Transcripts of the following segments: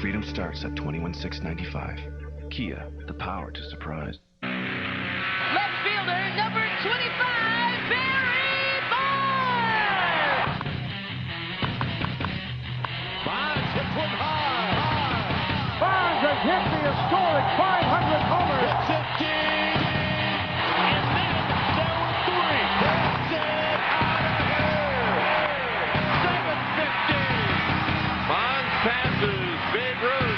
Freedom starts at $21,695. Kia, the power to surprise. Left fielder, number 25, Barry Bonds! Bonds hits one hard. Bonds has hit the historic 500 homers. Hits it deep. And then there were three. That's it out of here. 750. Bonds passes Babe Ruth.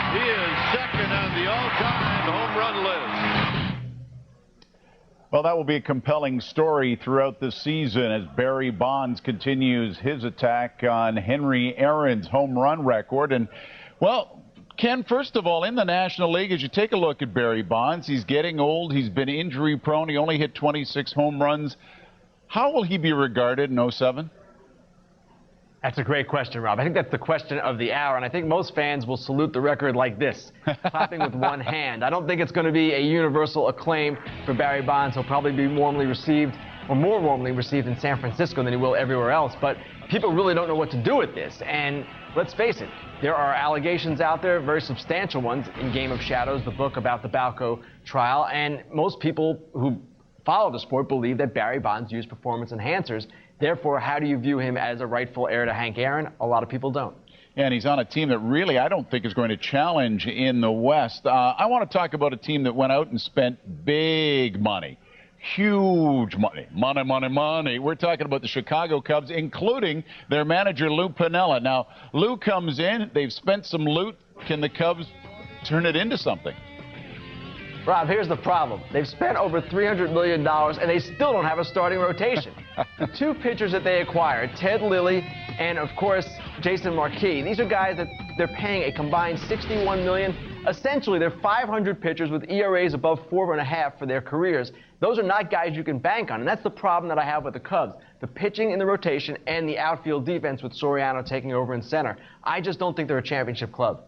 He is second on the all-time home run list. Well, that will be a compelling story throughout the season as Barry Bonds continues his attack on Henry Aaron's home run record. And, well, Ken, first of all, in the National League, as you take a look at Barry Bonds, he's getting old. He's been injury prone. He only hit 26 home runs. How will he be regarded in 07? That's a great question, Rob. I think that's the question of the hour, and I think most fans will salute the record like this, clapping with one hand. I don't think it's going to be a universal acclaim for Barry Bonds. He'll probably be warmly received, or more warmly received in San Francisco than he will everywhere else, but people really don't know what to do with this. And let's face it, there are allegations out there, very substantial ones, in Game of Shadows, the book about the Balco trial, and most people who follow the sport believe that Barry Bonds used performance enhancers. Therefore, how do you view him as a rightful heir to Hank Aaron? A lot of people don't. And he's on a team that really I don't think is going to challenge in the West. I want to talk about a team that went out and spent big money. Huge money. Money. We're talking about the Chicago Cubs, including their manager, Lou Piniella. Now, Lou comes in. They've spent some loot. Can the Cubs turn it into something? Rob, here's the problem. They've spent over $300 million, and they still don't have a starting rotation. The two pitchers that they acquired, Ted Lilly and, of course, Jason Marquis, these are guys that they're paying a combined $61 million. Essentially, they're 500 pitchers with ERAs above 4.5 for their careers. Those are not guys you can bank on, and that's the problem that I have with the Cubs. The pitching in the rotation and the outfield defense with Soriano taking over in center. I just don't think they're a championship club.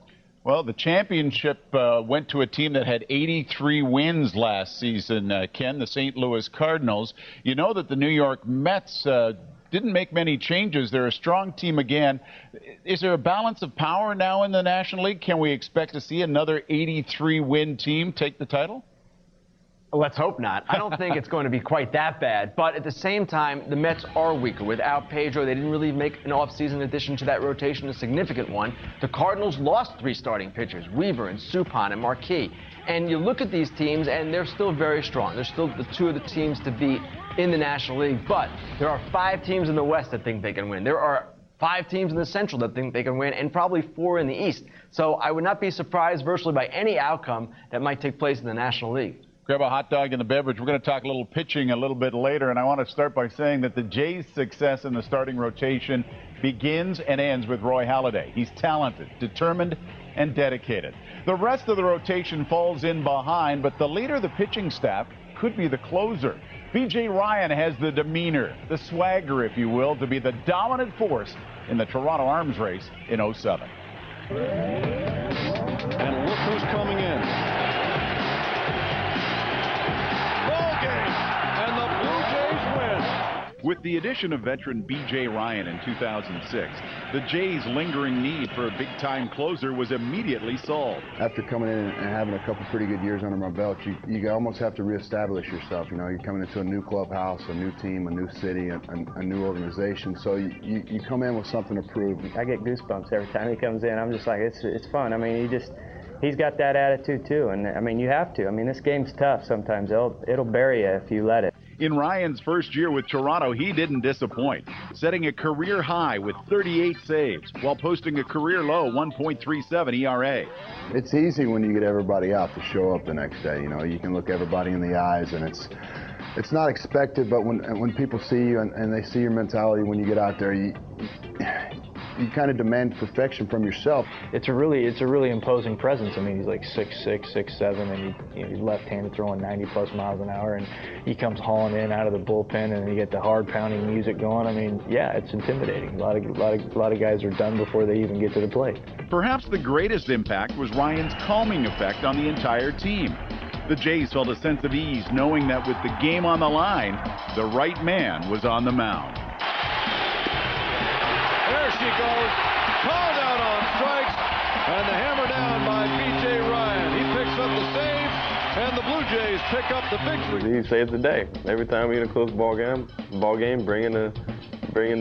Well, the championship went to a team that had 83 wins last season, Ken, the St. Louis Cardinals. You know that the New York Mets didn't make many changes. They're a strong team again. Is there a balance of power now in the National League? Can we expect to see another 83-win team take the title? Let's hope not. I don't think it's going to be quite that bad. But at the same time, the Mets are weaker. Without Pedro, they didn't really make an offseason addition to that rotation, a significant one. The Cardinals lost 3 starting pitchers, Weaver and Suppan and Marquis. And you look at these teams, and they're still very strong. They're still the 2 of the teams to beat in the National League. But there are 5 teams in the West that think they can win. There are 5 teams in the Central that think they can win, and probably 4 in the East. So I would not be surprised virtually by any outcome that might take place in the National League. Grab a hot dog and the beverage. We're going to talk a little pitching a little bit later, and I want to start by saying that the Jays' success in the starting rotation begins and ends with Roy Halladay. He's talented, determined, and dedicated. The rest of the rotation falls in behind, but the leader of the pitching staff could be the closer. B.J. Ryan has the demeanor, the swagger, if you will, to be the dominant force in the Toronto Arms race in 07. And look who's coming in. With the addition of veteran B.J. Ryan in 2006, the Jays' lingering need for a big-time closer was immediately solved. After coming in and having a couple pretty good years under my belt, you almost have to reestablish yourself. You know, you're coming into a new clubhouse, a new team, a new city, a new organization. So you come in with something to prove. I get goosebumps every time he comes in. I'm just like, it's fun. I mean, he's got that attitude too, and I mean, you have to. I mean, this game's tough sometimes. It'll bury you if you let it. In Ryan's first year with Toronto, he didn't disappoint, setting a career high with 38 saves while posting a career low 1.37 ERA. It's easy when you get everybody out to show up the next day. You know, you can look everybody in the eyes, and it's not expected, but when people see you and they see your mentality when you get out there, you kind of demand perfection from yourself. It's a really imposing presence. I mean, he's like 6'6", 6'7", and he's left-handed throwing 90+ miles an hour, and he comes hauling in out of the bullpen, and you get the hard pounding music going. I mean, yeah, it's intimidating. A lot of guys are done before they even get to the plate. Perhaps the greatest impact was Ryan's calming effect on the entire team. The Jays felt a sense of ease knowing that with the game on the line, the right man was on the mound. There she goes, called out on strikes, And the hammer down by B.J. Ryan. He picks up the save, and the Blue Jays pick up the victory. He saves the day. Every time we in a close ball game, bring in the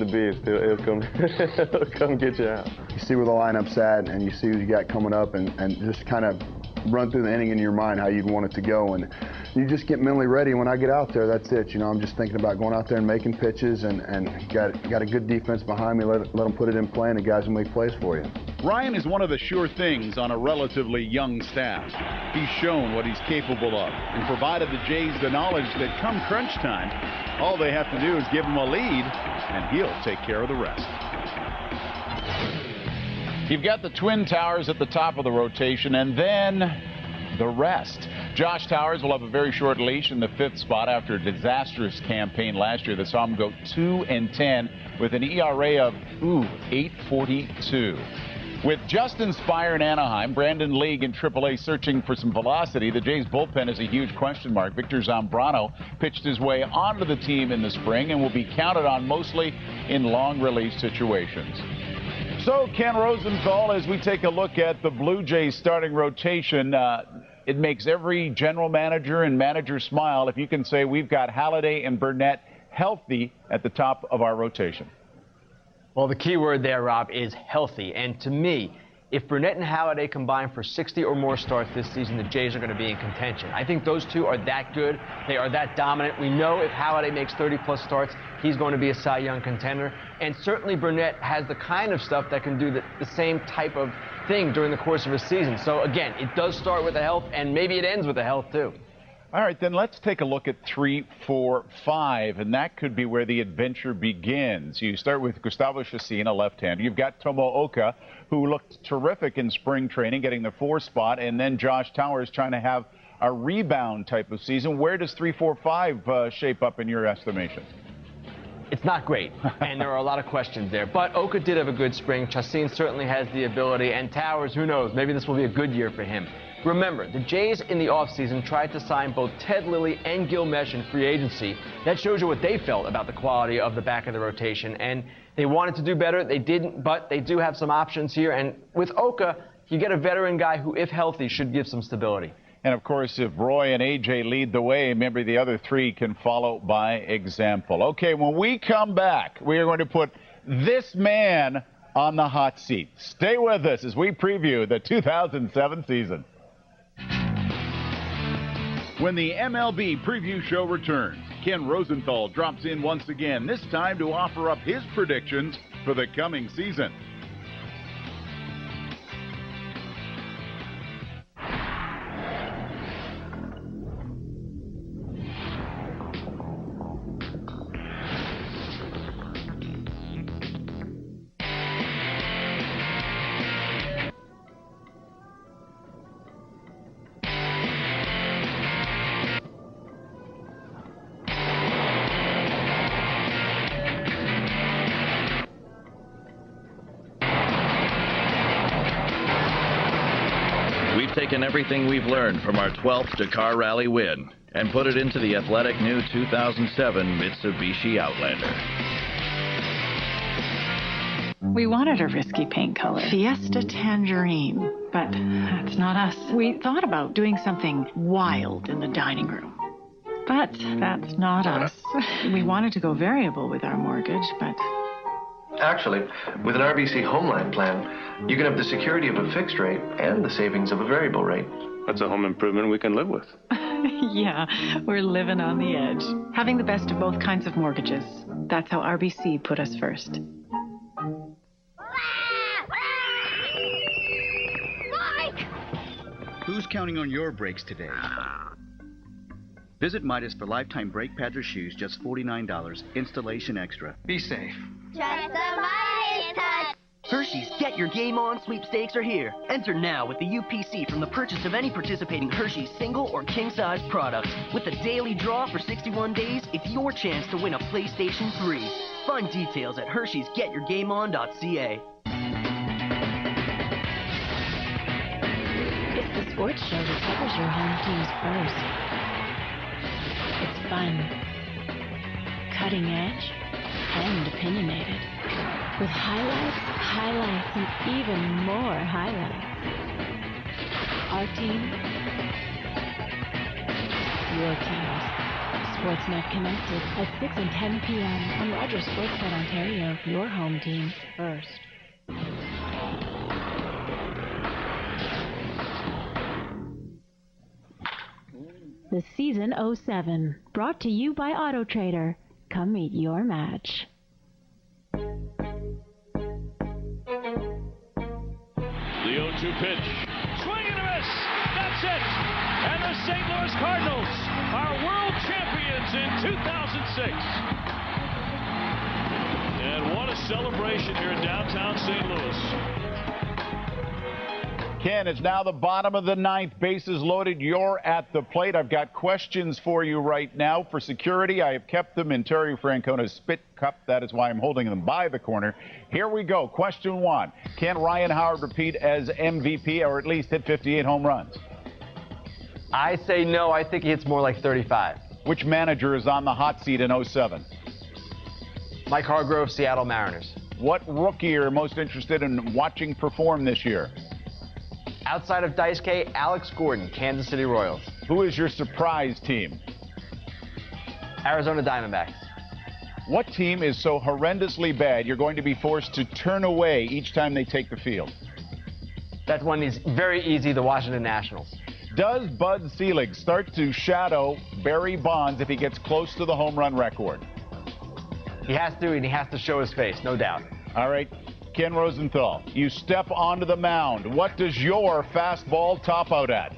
beast. He'll come, he'll come get you out. You see where the lineup's at, and you see who you got coming up, and just kind of run through the inning in your mind how you'd want it to go, and you just get mentally ready. When I get out there, that's it. You know, I'm just thinking about going out there and making pitches, and got a good defense behind me. Let them put it in play, and the guys will make plays for you. Ryan is one of the sure things on a relatively young staff. He's shown what he's capable of and provided the Jays the knowledge that come crunch time, all they have to do is give him a lead, and he'll take care of the rest. You've got the Twin Towers at the top of the rotation, and then the rest. Josh Towers will have a very short leash in the 5th spot after a disastrous campaign last year that saw him go 2-10 with an ERA of 8.42. With Justin Spire in Anaheim, Brandon League in AAA searching for some velocity, the Jays bullpen is a huge question mark. Victor Zambrano pitched his way onto the team in the spring and will be counted on mostly in long relief situations. So, Ken Rosenthal, as we take a look at the Blue Jays starting rotation, it makes every general manager and manager smile if you can say we've got Halladay and Burnett healthy at the top of our rotation. Well, the key word there, Rob, is healthy. And to me, if Burnett and Halladay combine for 60 or more starts this season, the Jays are going to be in contention. I think those two are that good. They are that dominant. We know if Halladay makes 30-plus starts, he's going to be a Cy Young contender. And certainly Burnett has the kind of stuff that can do the same type of thing during the course of a season. So, again, it does start with the health, and maybe it ends with the health, too. All right, then let's take a look at 3, 4, 5, and that could be where the adventure begins. You start with Gustavo Chacín, a left-hander. You've got Tomo-Oka, who looked terrific in spring training, getting the 4 spot, and then Josh Towers trying to have a rebound type of season. Where does 3, 4, 5 shape up in your estimation? It's not great, and there are a lot of questions there. But Oka did have a good spring. Chacín certainly has the ability, and Towers, who knows, maybe this will be a good year for him. Remember, the Jays in the offseason tried to sign both Ted Lilly and Gil Meche in free agency. That shows you what they felt about the quality of the back of the rotation. And they wanted to do better. They didn't, but they do have some options here. And with Oka, you get a veteran guy who, if healthy, should give some stability. And, of course, if Roy and A.J. lead the way, maybe the other 3 can follow by example. Okay, when we come back, we are going to put this man on the hot seat. Stay with us as we preview the 2007 season. When the MLB preview show returns, Ken Rosenthal drops in once again, this time to offer up his predictions for the coming season. Taken everything we've learned from our 12th Dakar Rally win and put it into the athletic new 2007 Mitsubishi Outlander. We wanted a risky paint color, Fiesta Tangerine, but that's not us. We thought about doing something wild in the dining room, but that's not us. We wanted to go variable with our mortgage, but... Actually, with an RBC Homeland plan, you can have the security of a fixed rate and the savings of a variable rate. That's a home improvement we can live with. Yeah, we're living on the edge. Having the best of both kinds of mortgages. That's how RBC put us first. Mike! Who's counting on your brakes today? Visit Midas for lifetime brake pads or shoes, just $49, installation extra. Be safe. Trust the Midas Touch. Hershey's Get Your Game On sweepstakes are here. Enter now with the UPC from the purchase of any participating Hershey's single or king-size products. With the daily draw for 61 days, it's your chance to win a PlayStation 3. Find details at Hershey'sGetYourGameOn.ca. It's the sports show that covers your home team's pros. It's fun, cutting edge, and opinionated. With highlights, and even more highlights. Our team. Your teams. Sportsnet connected at 6 and 10 p.m. on Rogers Sportsnet Ontario. Your home team first. The Season 07, brought to you by AutoTrader. Come meet your match. The 0-2 pitch. Swing and a miss. That's it. And the St. Louis Cardinals are world champions in 2006. And what a celebration here in downtown St. Louis. Ken, it's now the bottom of the ninth. Bases loaded. You're at the plate. I've got questions for you right now. For security, I have kept them in Terry Francona's spit cup. That is why I'm holding them by the corner. Here we go. Question one. Can Ryan Howard repeat as MVP or at least hit 58 home runs? I say no. I think he hits more like 35. Which manager is on the hot seat in 07? Mike Hargrove, Seattle Mariners. What rookie are you most interested in watching perform this year? Outside of Dice K, Alex Gordon, Kansas City Royals. Who is your surprise team? Arizona Diamondbacks. What team is so horrendously bad you're going to be forced to turn away each time they take the field? That one is very easy, the Washington Nationals. Does Bud Selig start to shadow Barry Bonds if he gets close to the home run record? He has to, and he has to show his face, no doubt. All right. Ken Rosenthal, you step onto the mound. What does your fastball top out at?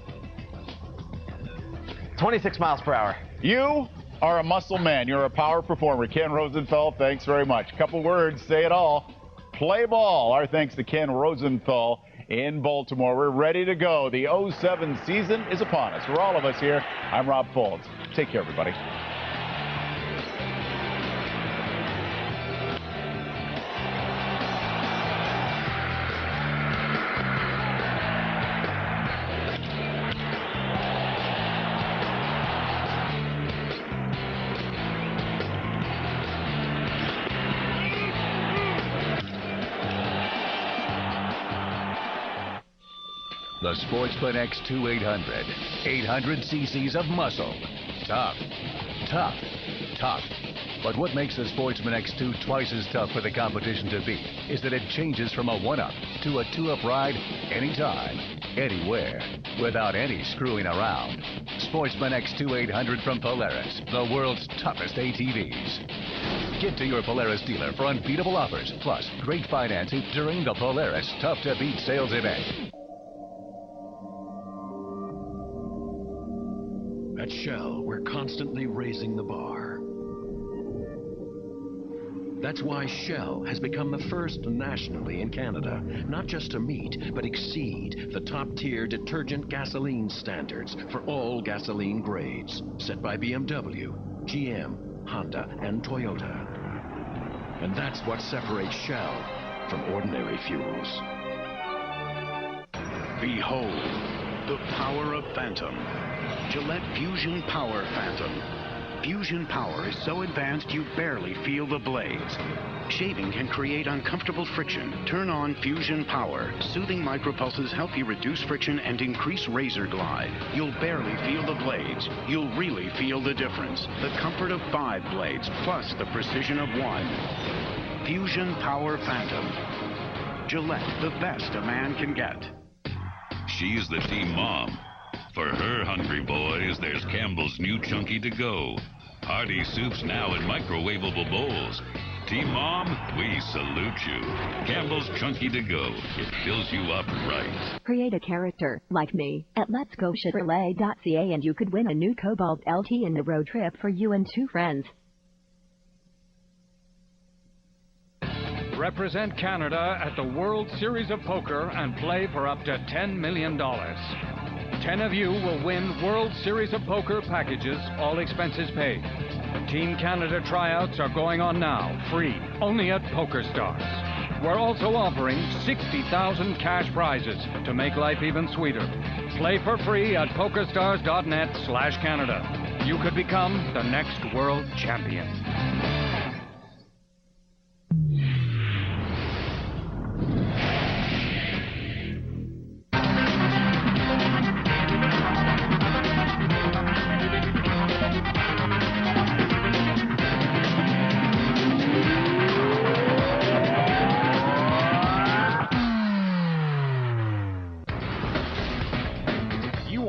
26 miles per hour. You are a muscle man. You're a power performer. Ken Rosenthal, thanks very much. Couple words, say it all. Play ball. Our thanks to Ken Rosenthal in Baltimore. We're ready to go. The 07 season is upon us. For all of us here, I'm Rob Folds. Take care, everybody. The Sportsman X2 800. 800 cc's of muscle. Tough, tough, tough. But what makes the Sportsman X2 twice as tough for the competition to beat is that it changes from a one-up to a two-up ride anytime, anywhere, without any screwing around. Sportsman X2 800 from Polaris, the world's toughest ATVs. Get to your Polaris dealer for unbeatable offers, plus great financing during the Polaris Tough to Beat sales event. At Shell, we're constantly raising the bar. That's why Shell has become the first nationally in Canada, not just to meet, but exceed the top-tier detergent gasoline standards for all gasoline grades, set by BMW, GM, Honda, and Toyota. And that's what separates Shell from ordinary fuels. Behold, the power of Phantom. Gillette Fusion Power Phantom. Fusion Power is so advanced you barely feel the blades. Shaving can create uncomfortable friction. Turn on Fusion Power. Soothing micropulses help you reduce friction and increase razor glide. You'll barely feel the blades. You'll really feel the difference. The comfort of 5 blades plus the precision of 1. Fusion Power Phantom. Gillette, the best a man can get. She's the team mom. For her hungry boys, there's Campbell's new Chunky to Go. Hearty soups now in microwavable bowls. Team Mom, we salute you. Campbell's Chunky to Go. It fills you up right. Create a character, like me, at letsgochevrolet.ca and you could win a new Cobalt LT in the road trip for you and 2 friends. Represent Canada at the World Series of Poker and play for up to $10 million. 10 of you will win World Series of Poker packages, all expenses paid. Team Canada tryouts are going on now, free, only at PokerStars. We're also offering 60,000 cash prizes to make life even sweeter. Play for free at PokerStars.net/Canada. You could become the next world champion.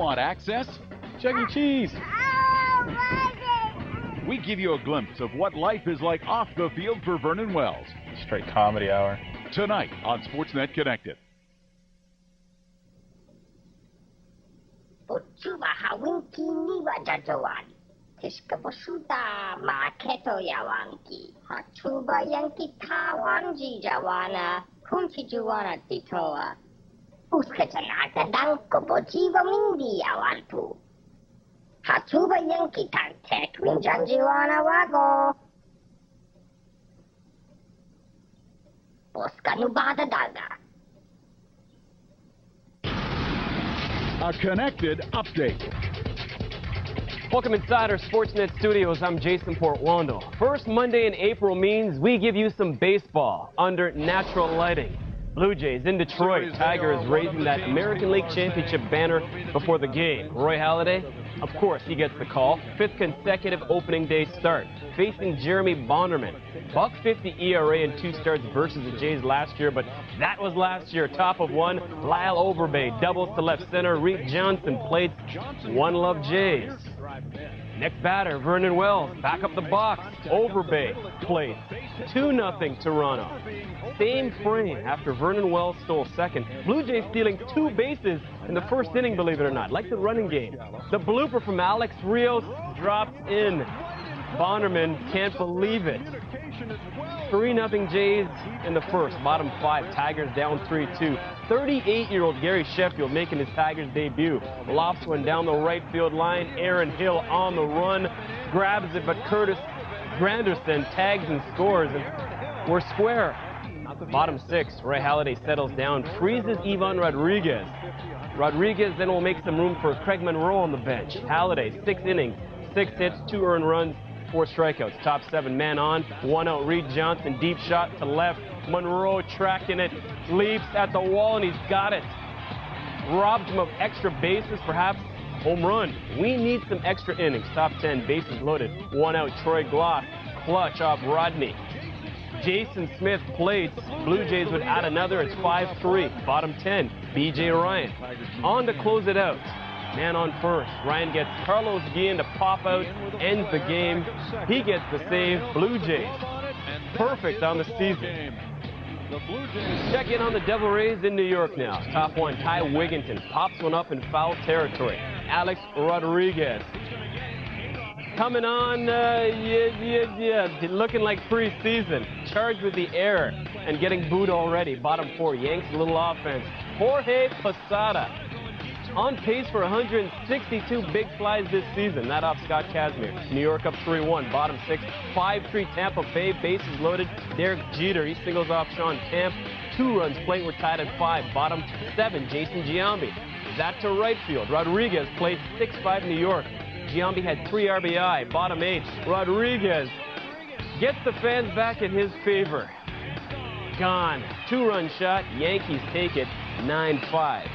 want access? Chuck E. Cheese. We give you a glimpse of what life is like off the field for Vernon Wells. Straight comedy hour. Tonight on Sportsnet Connected. Hachuba Yankee Tank Tech Winjanjiwana Wago. Boskanubada Daga. A Connected update. Welcome inside our Sportsnet studios. I'm Jason Portwando. First Monday in April means we give you some baseball under natural lighting. Blue Jays in Detroit. Tigers raising that American League Championship banner before the game. Roy Halladay, of course, he gets the call. 5th consecutive opening day start. Facing Jeremy Bonderman. .50 ERA in 2 starts versus the Jays last year, but that was last year. Top of 1, Lyle Overbay doubles to left center. Reed Johnson plates. 1 love Jays. Next batter, Vernon Wells, back up the box. Overbay plays 2-0 Toronto. Same frame after Vernon Wells stole second. Blue Jays stealing 2 bases in the first inning, believe it or not, like the running game. The blooper from Alex Rios drops in. Bonderman can't believe it. 3-0 Jays in the first. Bottom 5, Tigers down 3-2. 38-year-old Gary Sheffield making his Tigers debut. Lofts one down the right field line. Aaron Hill on the run. Grabs it, but Curtis Granderson tags and scores. And we're square. Bottom 6, Roy Halladay settles down. Freezes Ivan Rodriguez. Rodriguez then will make some room for Craig Monroe on the bench. Halladay, 6 innings, 6 hits, 2 earned runs, 4 strikeouts. Top 7 man on. 1 out. Reed Johnson, deep shot to left. Monroe tracking it, leaps at the wall, and he's got it. Robbed him of extra bases, perhaps home run. We need some extra innings. Top 10, bases loaded. 1 out. Troy Glass, clutch off Rodney. Jason Smith plates. Blue Jays would add another. It's 5-3. Bottom 10, B.J. Ryan. On to close it out. Man on first. Ryan gets Carlos Guillen to pop out, ends the game. He gets the save. Blue Jays perfect on the season. Check in on the Devil Rays in New York now. Top 1, Ty Wigginton pops one up in foul territory. Alex Rodriguez coming on, looking like preseason. Charged with the error and getting booed already. Bottom 4, Yanks a little offense. Jorge Posada on pace for 162 big flies this season. That off Scott Kazmir. New York up 3-1. Bottom 6, 5-3 Tampa Bay. Bases loaded. Derek Jeter, he singles off Sean Camp. 2 runs. Plate were tied at 5. Bottom 7, Jason Giambi. That to right field. Rodriguez played 6-5 New York. Giambi had 3 RBI. Bottom 8, Rodriguez gets the fans back in his favor. Gone. 2-run shot. Yankees take it 9-5.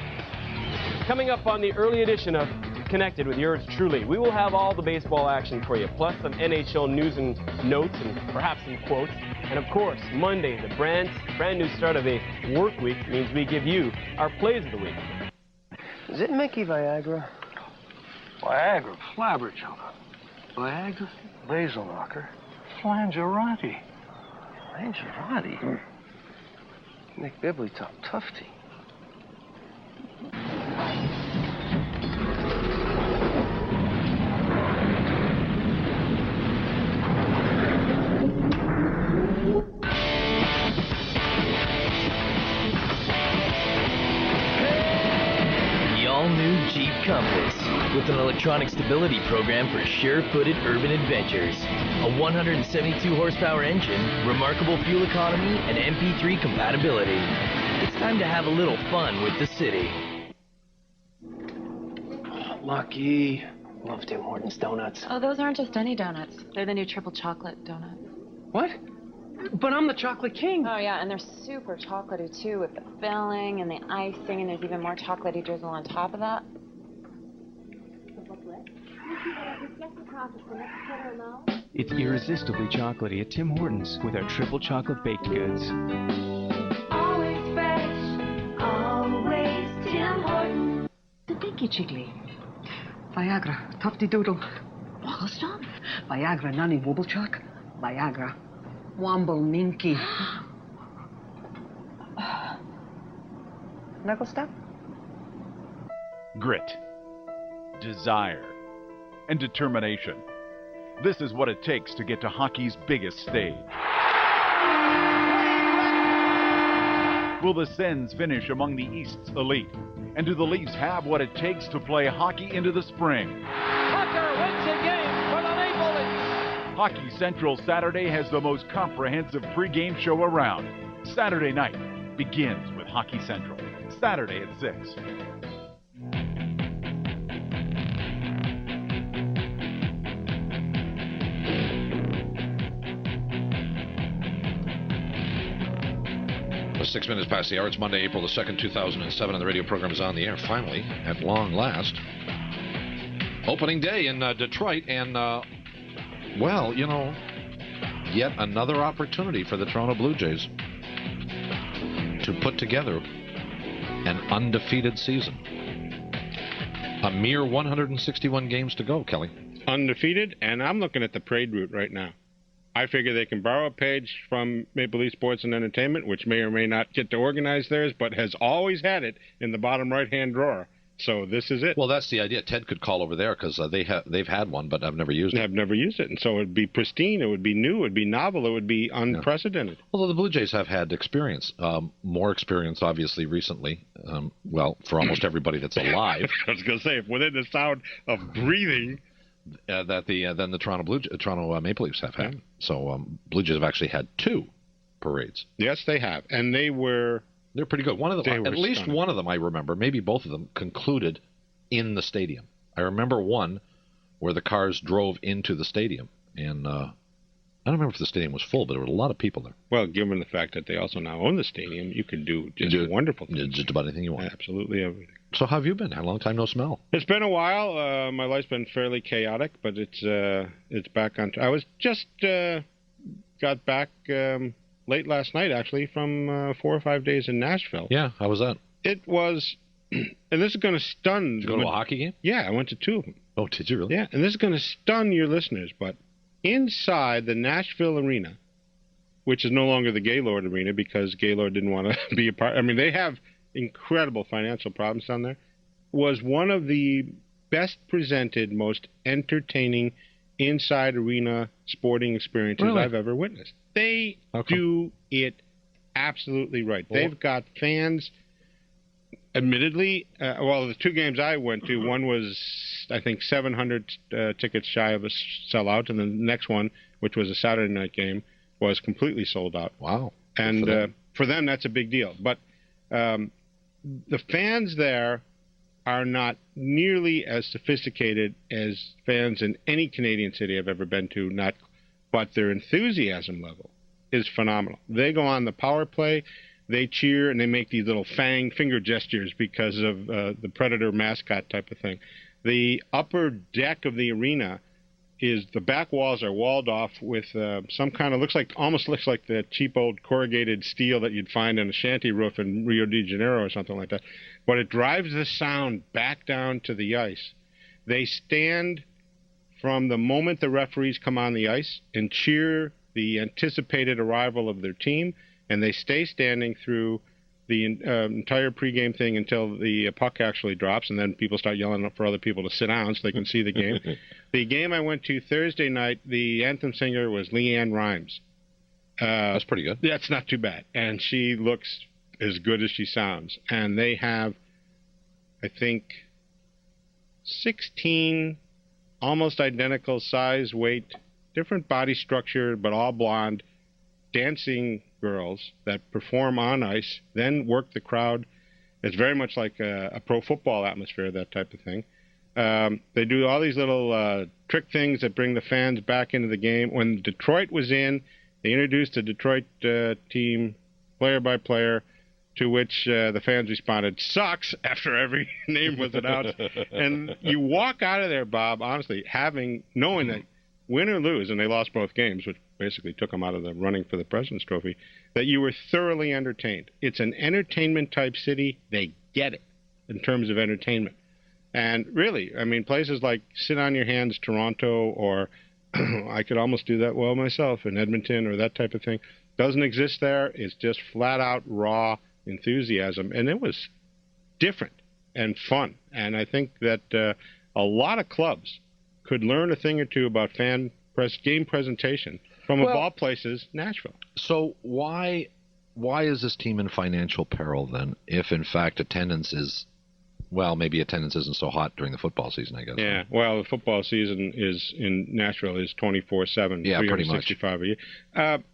Coming up on the early edition of Connected with yours truly, we will have all the baseball action for you, plus some NHL news and notes and perhaps some quotes. And of course, Monday, the brand new start of a work week, means we give you our plays of the week. Is it Mickey Viagra? Viagra, Flabberjump. Viagra, Basil Knocker, Flangerati. Flangerati? Nick Bibley, top Tufty. The all-new Jeep Compass, with an electronic stability program for sure-footed urban adventures. A 172 horsepower engine, remarkable fuel economy, and MP3 compatibility. It's time to have a little fun with the city. Lucky. Love Tim Hortons donuts. Oh, those aren't just any donuts. They're the new triple chocolate donut. What? But I'm the chocolate king. Oh, yeah, and they're super chocolatey, too, with the filling and the icing, and there's even more chocolatey drizzle on top of that. It's irresistibly chocolatey at Tim Hortons with our triple chocolate baked goods. Always fresh, always Tim Hortons. The Dinky Chickly. Viagra, Tufty Doodle. Woggle Stop? Viagra, Nani Wobblechuck. Viagra, Womble Minky. Knuckle Stop? Grit, desire, and determination. This is what it takes to get to hockey's biggest stage. Will the Sens finish among the East's elite? And do the Leafs have what it takes to play hockey into the spring? Tucker wins the game for the Maple Leafs. Hockey Central Saturday has the most comprehensive pregame show around. Saturday night begins with Hockey Central. Saturday at 6. Well, 6 minutes past the hour. It's Monday, April the 2nd, 2007, and the radio program is on the air, finally, at long last. Opening day in Detroit, and, well, you know, yet another opportunity for the Toronto Blue Jays to put together an undefeated season. A mere 161 games to go, Kelly. Undefeated, and I'm looking at the parade route right now. I figure they can borrow a page from Maple Leaf Sports and Entertainment, which may or may not get to organize theirs, but has always had it in the bottom right-hand drawer. So this is it. Well, that's the idea. Ted could call over there because they've had one, but I've never used it. I've never used it, and so it would be pristine, it would be new, it would be novel, it would be unprecedented. Although the Blue Jays have had experience, more experience, obviously, recently. Well, for almost everybody that's alive. I was going to say, within the sound of breathing. Than the Toronto Maple Leafs have had. So Blue Jays have actually had 2 parades. Yes, they have, and they're pretty good. One of them, at least stunning. One of them, I remember, maybe both of them, concluded in the stadium. I remember one where the cars drove into the stadium, and I don't remember if the stadium was full, but there were a lot of people there. Well, given the fact that they also now own the stadium, you could do wonderful things. Just about anything you want. Absolutely everything. So how have you been? Had a long time no smell. It's been a while. My life's been fairly chaotic, but it's back on. I was just got back late last night, actually, from 4 or 5 days in Nashville. Yeah, how was that? It was, and this is going to stun. Did you go to a hockey game? Yeah, I went to 2 of them. Oh, did you really? Yeah, and this is going to stun your listeners, but inside the Nashville Arena, which is no longer the Gaylord Arena because Gaylord didn't want to be a part. I mean, they have incredible financial problems down there, was one of the best presented, most entertaining inside arena sporting experiences I've ever witnessed. They do it absolutely right. They've got fans, admittedly, well, the 2 games I went to, one was, I think, 700 tickets shy of a sellout, and the next one, which was a Saturday night game, was completely sold out. Wow. And for them, that's a big deal. But the fans there are not nearly as sophisticated as fans in any Canadian city I've ever been to, but their enthusiasm level is phenomenal. They go on the power play, they cheer, and they make these little fang finger gestures because of the Predator mascot type of thing. The upper deck of the arena is, the back walls are walled off with some kind of, almost looks like the cheap old corrugated steel that you'd find in a shanty roof in Rio de Janeiro or something like that. But it drives the sound back down to the ice. They stand from the moment the referees come on the ice and cheer the anticipated arrival of their team, and they stay standing through the entire pregame thing until the puck actually drops, and then people start yelling for other people to sit down so they can see the game. The game I went to Thursday night, the anthem singer was Leanne Rimes. That's pretty good. Yeah, it's not too bad. And she looks as good as she sounds. And they have, I think, 16 almost identical size, weight, different body structure, but all blonde, dancing girls that perform on ice, then work the crowd. It's very much like a pro football atmosphere, that type of thing. They do all these little trick things that bring the fans back into the game. When Detroit was in, they introduced the Detroit team player by player, to which the fans responded, "Sucks," after every name was announced. And you walk out of there, Bob, honestly, knowing that win or lose, and they lost both games, which basically took them out of the running for the President's Trophy, that you were thoroughly entertained. It's an entertainment-type city. They get it in terms of entertainment. And really, I mean, places like Sit On Your Hands, Toronto, or I could almost do that well myself in Edmonton or that type of thing, doesn't exist there. It's just flat-out raw enthusiasm, and it was different and fun. And I think that a lot of clubs could learn a thing or two about game presentation from, of all places, Nashville. So why is this team in financial peril then, if in fact attendance is, well, maybe attendance isn't so hot during the football season, I guess. Yeah, well, the football season is in Nashville is 24/7, yeah, pretty much. 365 a year.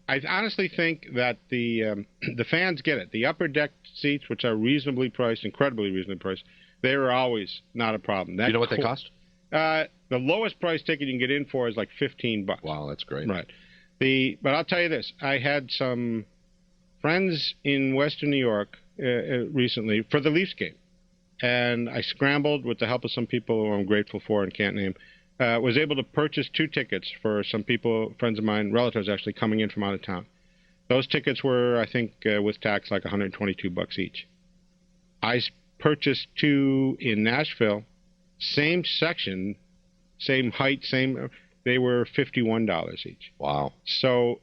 I honestly think that the fans get it. The upper deck seats, which are reasonably priced, incredibly reasonably priced, they were always not a problem. Do you know what they cost? The lowest price ticket you can get in for is like $15. Wow, that's great. Right. But I'll tell you this: I had some friends in Western New York recently for the Leafs game. And I scrambled with the help of some people who I'm grateful for and can't name, was able to purchase 2 tickets for some people, friends of mine, relatives actually, coming in from out of town. Those tickets were, I think, with tax, like $122 each. I purchased 2 in Nashville, same section, same height, they were $51 each. Wow. So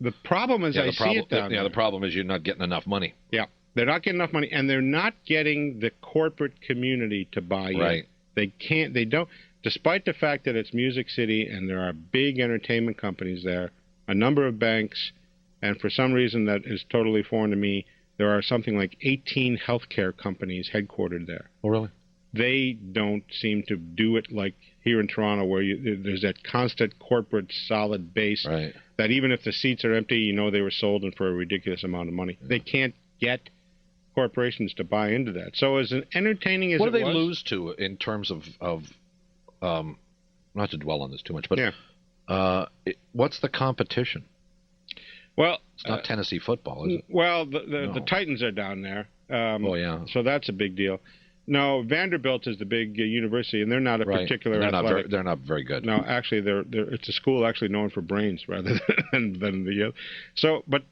the problem is I see it down there. The problem is you're not getting enough money. Yeah. They're not getting enough money, and they're not getting the corporate community to buy in. Right. They don't, despite the fact that it's Music City and there are big entertainment companies there, a number of banks, and for some reason that is totally foreign to me, there are something like 18 healthcare companies headquartered there. Oh, really? They don't seem to do it like here in Toronto, where there's that constant corporate solid base that even if the seats are empty, you know they were sold and for a ridiculous amount of money. They can't get corporations to buy into that. So as entertaining as what it do they was, lose to in terms of not to dwell on this too much, but what's the competition? Well, it's not Tennessee football, is it? Well, the Titans are down there. Oh yeah. So that's a big deal. No, Vanderbilt is the big university, and they're not a particular athletic. They're not very good. No, actually, it's a school actually known for brains rather than the. So, but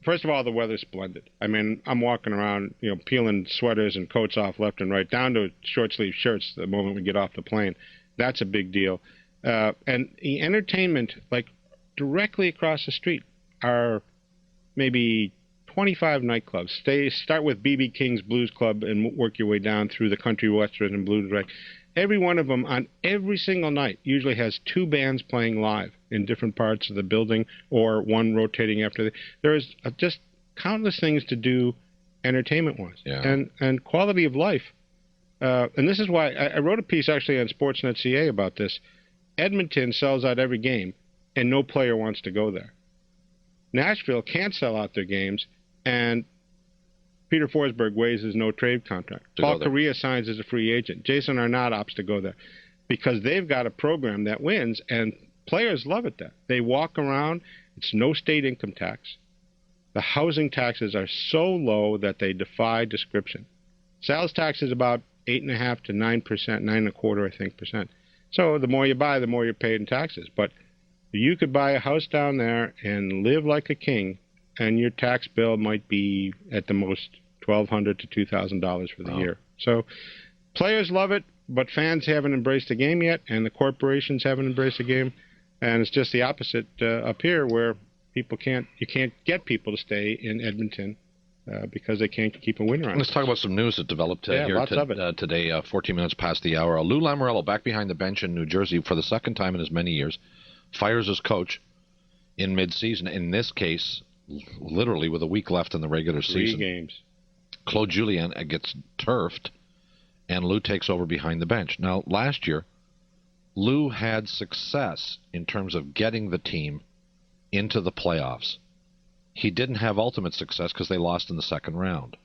First of all, the weather's splendid. I mean, I'm walking around, peeling sweaters and coats off left and right, down to short-sleeve shirts the moment we get off the plane. That's a big deal. And the entertainment, like directly across the street, are maybe 25 nightclubs. Start with B.B. King's Blues Club and work your way down through the Country Western and Blues Rec. Every one of them on every single night usually has 2 bands playing live in different parts of the building or one rotating after the. There is just countless things to do entertainment-wise. Yeah. And quality of life. And this is why I wrote a piece actually on Sportsnet.ca about this. Edmonton sells out every game, and no player wants to go there. Nashville can't sell out their games, and Peter Forsberg waives his no-trade contract. Paul Kariya signs as a free agent. Jason Arnott opts to go there because they've got a program that wins, and players love it there. They walk around. It's no state income tax. The housing taxes are so low that they defy description. Sales tax is about 8.5% to 9%, 9.25%, I think, percent. So the more you buy, the more you're paid in taxes. But you could buy a house down there and live like a king, and your tax bill might be at the most $1,200 to $2,000 for the year. So players love it, but fans haven't embraced the game yet, and the corporations haven't embraced the game. And it's just the opposite up here, where you can't get people to stay in Edmonton because they can't keep a winner on. Let's talk about some news that developed here today, 14 minutes past the hour. Lou Lamoriello, back behind the bench in New Jersey for the second time in as many years, fires his coach in mid-season. In this case, literally with a week left in the regular season. 3 games. Claude Julien gets turfed, and Lou takes over behind the bench. Now, last year, Lou had success in terms of getting the team into the playoffs. He didn't have ultimate success because they lost in the second round.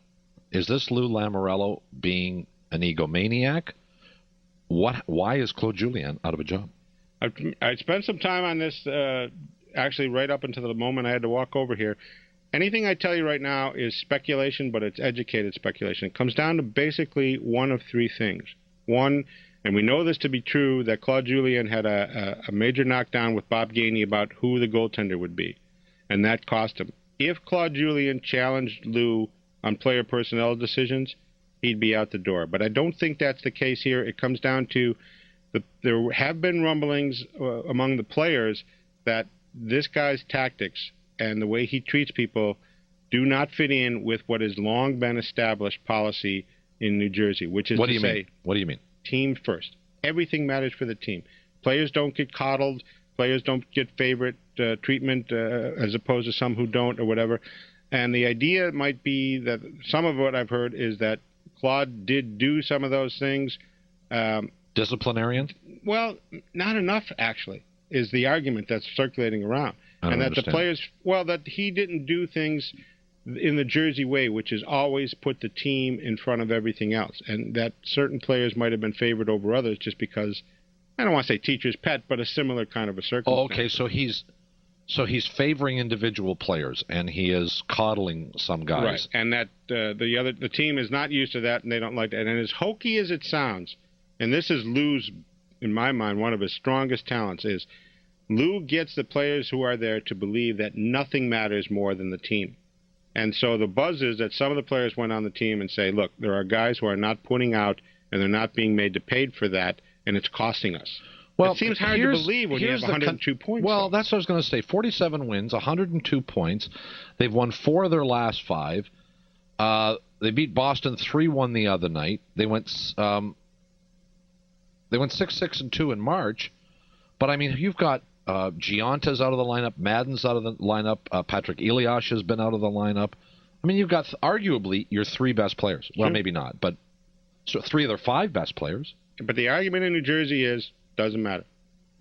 Is this Lou Lamoriello being an egomaniac? Why is Claude Julien out of a job? I spent some time on this actually right up until the moment I had to walk over here. Anything I tell you right now is speculation, but it's educated speculation. It comes down to basically one of 3 things. One, and we know this to be true, that Claude Julien had a major knockdown with Bob Gainey about who the goaltender would be, and that cost him. If Claude Julien challenged Lou on player personnel decisions, he'd be out the door. But I don't think that's the case here. It comes down to there have been rumblings among the players that this guy's tactics and the way he treats people do not fit in with what has long been established policy in New Jersey, which is What do you mean? Team first. Everything matters for the team. Players don't get coddled. Players don't get favorite treatment as opposed to some who don't or whatever. And the idea might be that some of what I've heard is that Claude did do some of those things. Disciplinarian? Well, not enough, actually, is the argument that's circulating around. And that understand. the players, that he didn't do things in the Jersey way, which is always put the team in front of everything else. And that certain players might have been favored over others just because, I don't want to say teacher's pet, but a similar kind of a circumstance. Oh, okay, so he's favoring individual players, and he is coddling some guys. Right, and that the team is not used to that, and they don't like that. And as hokey as it sounds, and this is Lou's, in my mind, one of his strongest talents, is Lou gets the players who are there to believe that nothing matters more than the team. And so the buzz is that some of the players went on the team and say, look, there are guys who are not putting out, and they're not being made to pay for that, and it's costing us. Well, it seems hard to believe when you have 102 points. Well, that's what I was going to say. 47 wins, 102 points. They've won 4 of their last 5. They beat Boston 3-1 the other night. They went 6-6-2 in March. But, I mean, you've got Gianta's out of the lineup. Madden's out of the lineup. Patrick Elias has been out of the lineup. I mean, you've got arguably your 3 best players. Well, maybe not, but 3 of their 5 best players. But the argument in New Jersey is, doesn't matter,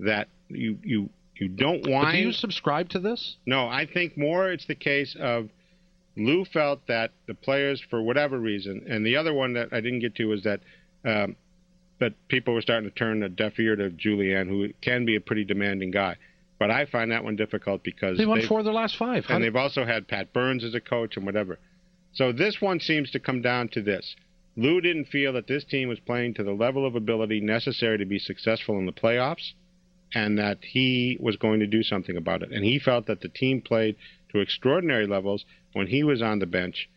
that you don't whine. But do you subscribe to this? No, I think more it's the case of Lou felt that the players, for whatever reason, and the other one that I didn't get to was that people were starting to turn a deaf ear to Julian, who can be a pretty demanding guy. But I find that one difficult because they won 4 of their last 5. And they've also had Pat Burns as a coach and whatever. So this one seems to come down to this. Lou didn't feel that this team was playing to the level of ability necessary to be successful in the playoffs, and that he was going to do something about it. And he felt that the team played to extraordinary levels when he was on the bench,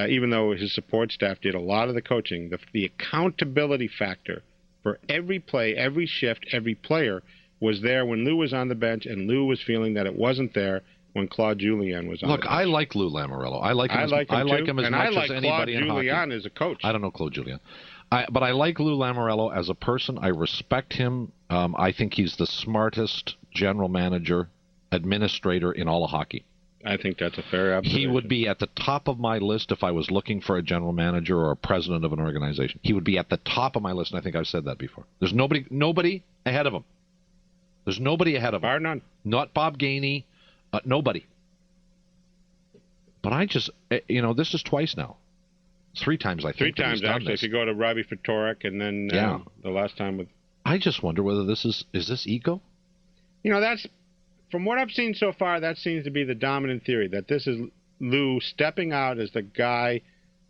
even though his support staff did a lot of the coaching. The accountability factor for every play, every shift, every player was there when Lou was on the bench, and Lou was feeling that it wasn't there when Claude Julien was on the bench. Look, I like Lou Lamoriello. I like him as much as anybody in hockey. Julien as a coach. I don't know Claude Julien. But I like Lou Lamoriello as a person. I respect him. I think he's the smartest general manager, administrator in all of hockey. I think that's a fair observation. He would be at the top of my list if I was looking for a general manager or a president of an organization. He would be at the top of my list, and I think I've said that before. There's nobody ahead of him. There's nobody ahead of him. Bar none. Not Bob Gainey. Nobody. But I just, this is twice now. 3 times, I think. 3 times, actually, if you go to Robbie Ftorek and then the last time with... I just wonder whether this is this ego? That's, from what I've seen so far, that seems to be the dominant theory, that this is Lou stepping out as the guy,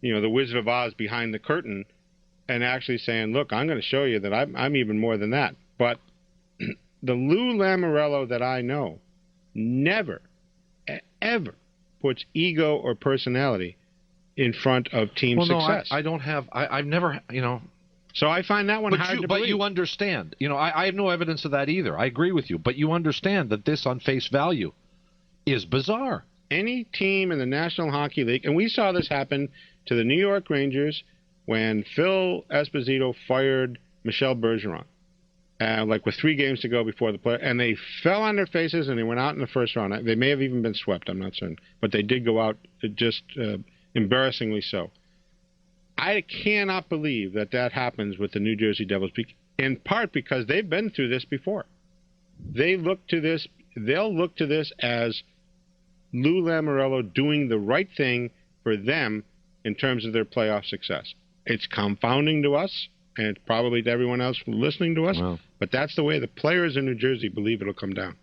the Wizard of Oz behind the curtain, and actually saying, look, I'm going to show you that I'm even more than that. But the Lou Lamoriello that I know never, ever puts ego or personality in front of team success. No, I don't have. I've never, So I find that one hard to believe. But you understand. I have no evidence of that either. I agree with you. But you understand that this, on face value, is bizarre. Any team in the National Hockey League, and we saw this happen to the New York Rangers when Phil Esposito fired Michel Bergeron. With 3 games to go before the play, and they fell on their faces and they went out in the first round. They may have even been swept, I'm not certain, but they did go out just embarrassingly so. I cannot believe that happens with the New Jersey Devils, in part because they've been through this before. They'll look to this as Lou Lamoriello doing the right thing for them in terms of their playoff success. It's confounding to us, and it's probably to everyone else listening to us, but that's the way the players in New Jersey believe it'll come down.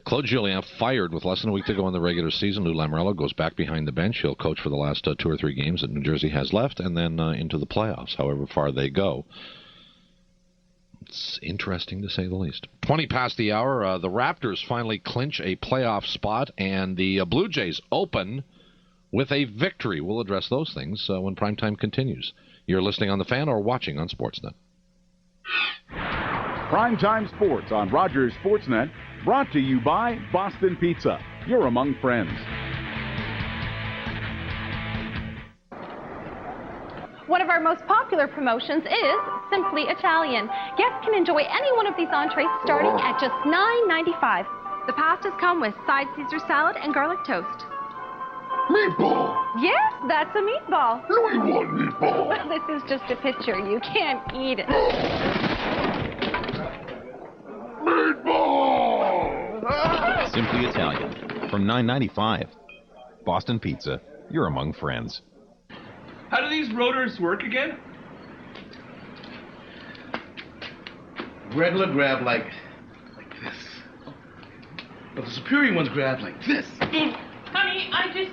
Claude Julien fired with less than a week to go in the regular season. Lou Lamoriello goes back behind the bench. He'll coach for the last 2 or 3 games that New Jersey has left, and then into the playoffs, however far they go. It's interesting, to say the least. 20 past the hour. The Raptors finally clinch a playoff spot, and the Blue Jays open with a victory. We'll address those things when primetime continues. You're listening on The Fan or watching on Sportsnet. Primetime Sports on Rogers Sportsnet, brought to you by Boston Pizza. You're among friends. One of our most popular promotions is Simply Italian. Guests can enjoy any one of these entrees starting at just $9.95. The pastas come with side Caesar salad and garlic toast. Meatball! Yes, that's a meatball. We want meatball! Well, this is just a picture. You can't eat it. Meatball! Simply Italian. From $9.95. Boston Pizza. You're among friends. How do these rotors work again? Regular grab like this. But the superior ones grab like this. Honey, I just...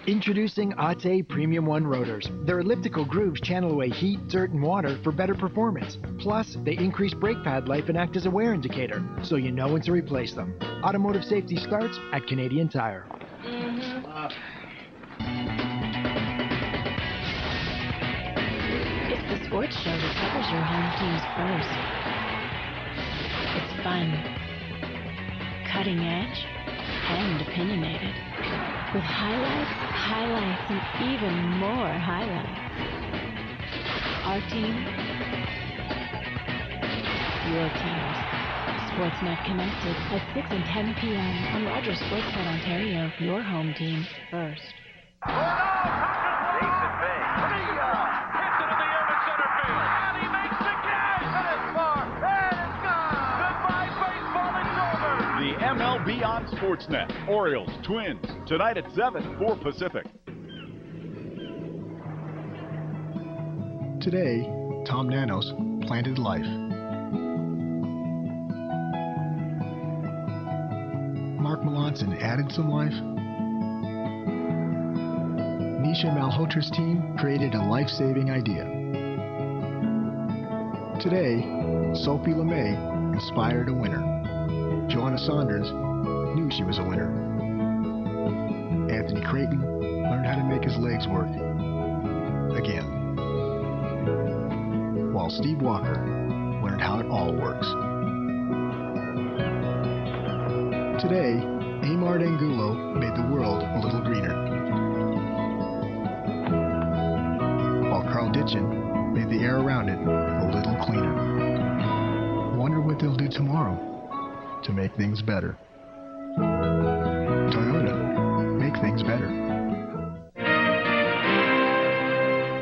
Introducing Ate Premium 1 rotors. Their elliptical grooves channel away heat, dirt, and water for better performance. Plus, they increase brake pad life and act as a wear indicator, so you know when to replace them. Automotive safety starts at Canadian Tire. It's the sports show that covers your home teams first. It's fun, cutting edge, and opinionated. With highlights, and even more highlights. Our team, your team. Sportsnet connected at 6 and 10 p.m. on Rogers Sportsnet Ontario, your home team first. The MLB on Sportsnet. Orioles, Twins, tonight at 7, 4 Pacific. Today, Tom Nanos planted life. Mark Melanson added some life. Nisha Malhotra's team created a life-saving idea. Today, Sophie LeMay inspired a winner. Joanna Saunders knew she was a winner. Anthony Creighton learned how to make his legs work again. While Steve Walker learned how it all works. Today, Amar Angulo made the world a little greener. While Carl Ditchin made the air around it a little cleaner. Wonder what they'll do tomorrow to make things better. Toyota, make things better.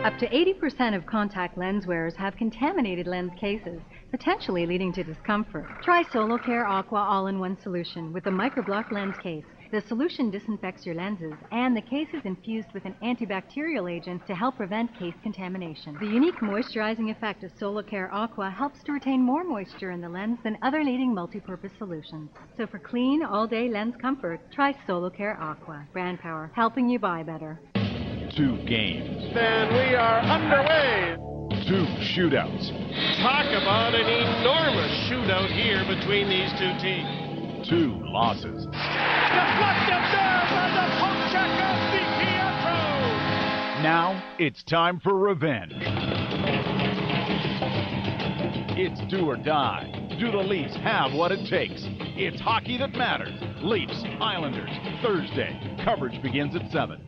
Up to 80% of contact lens wearers have contaminated lens cases, potentially leading to discomfort. Try SoloCare Aqua All-in-One Solution with a microblock lens case. The solution disinfects your lenses, and the case is infused with an antibacterial agent to help prevent case contamination. The unique moisturizing effect of SoloCare Aqua helps to retain more moisture in the lens than other leading multi-purpose solutions. So for clean, all-day lens comfort, try SoloCare Aqua. Brand power, helping you buy better. 2 games. And we are underway. 2 shootouts. Talk about an enormous shootout here between these two teams. 2 losses. Deflected there by the poke check of DiPietro. Now it's time for revenge. It's do or die. Do the Leafs have what it takes? It's hockey that matters. Leafs, Islanders, Thursday. Coverage begins at 7.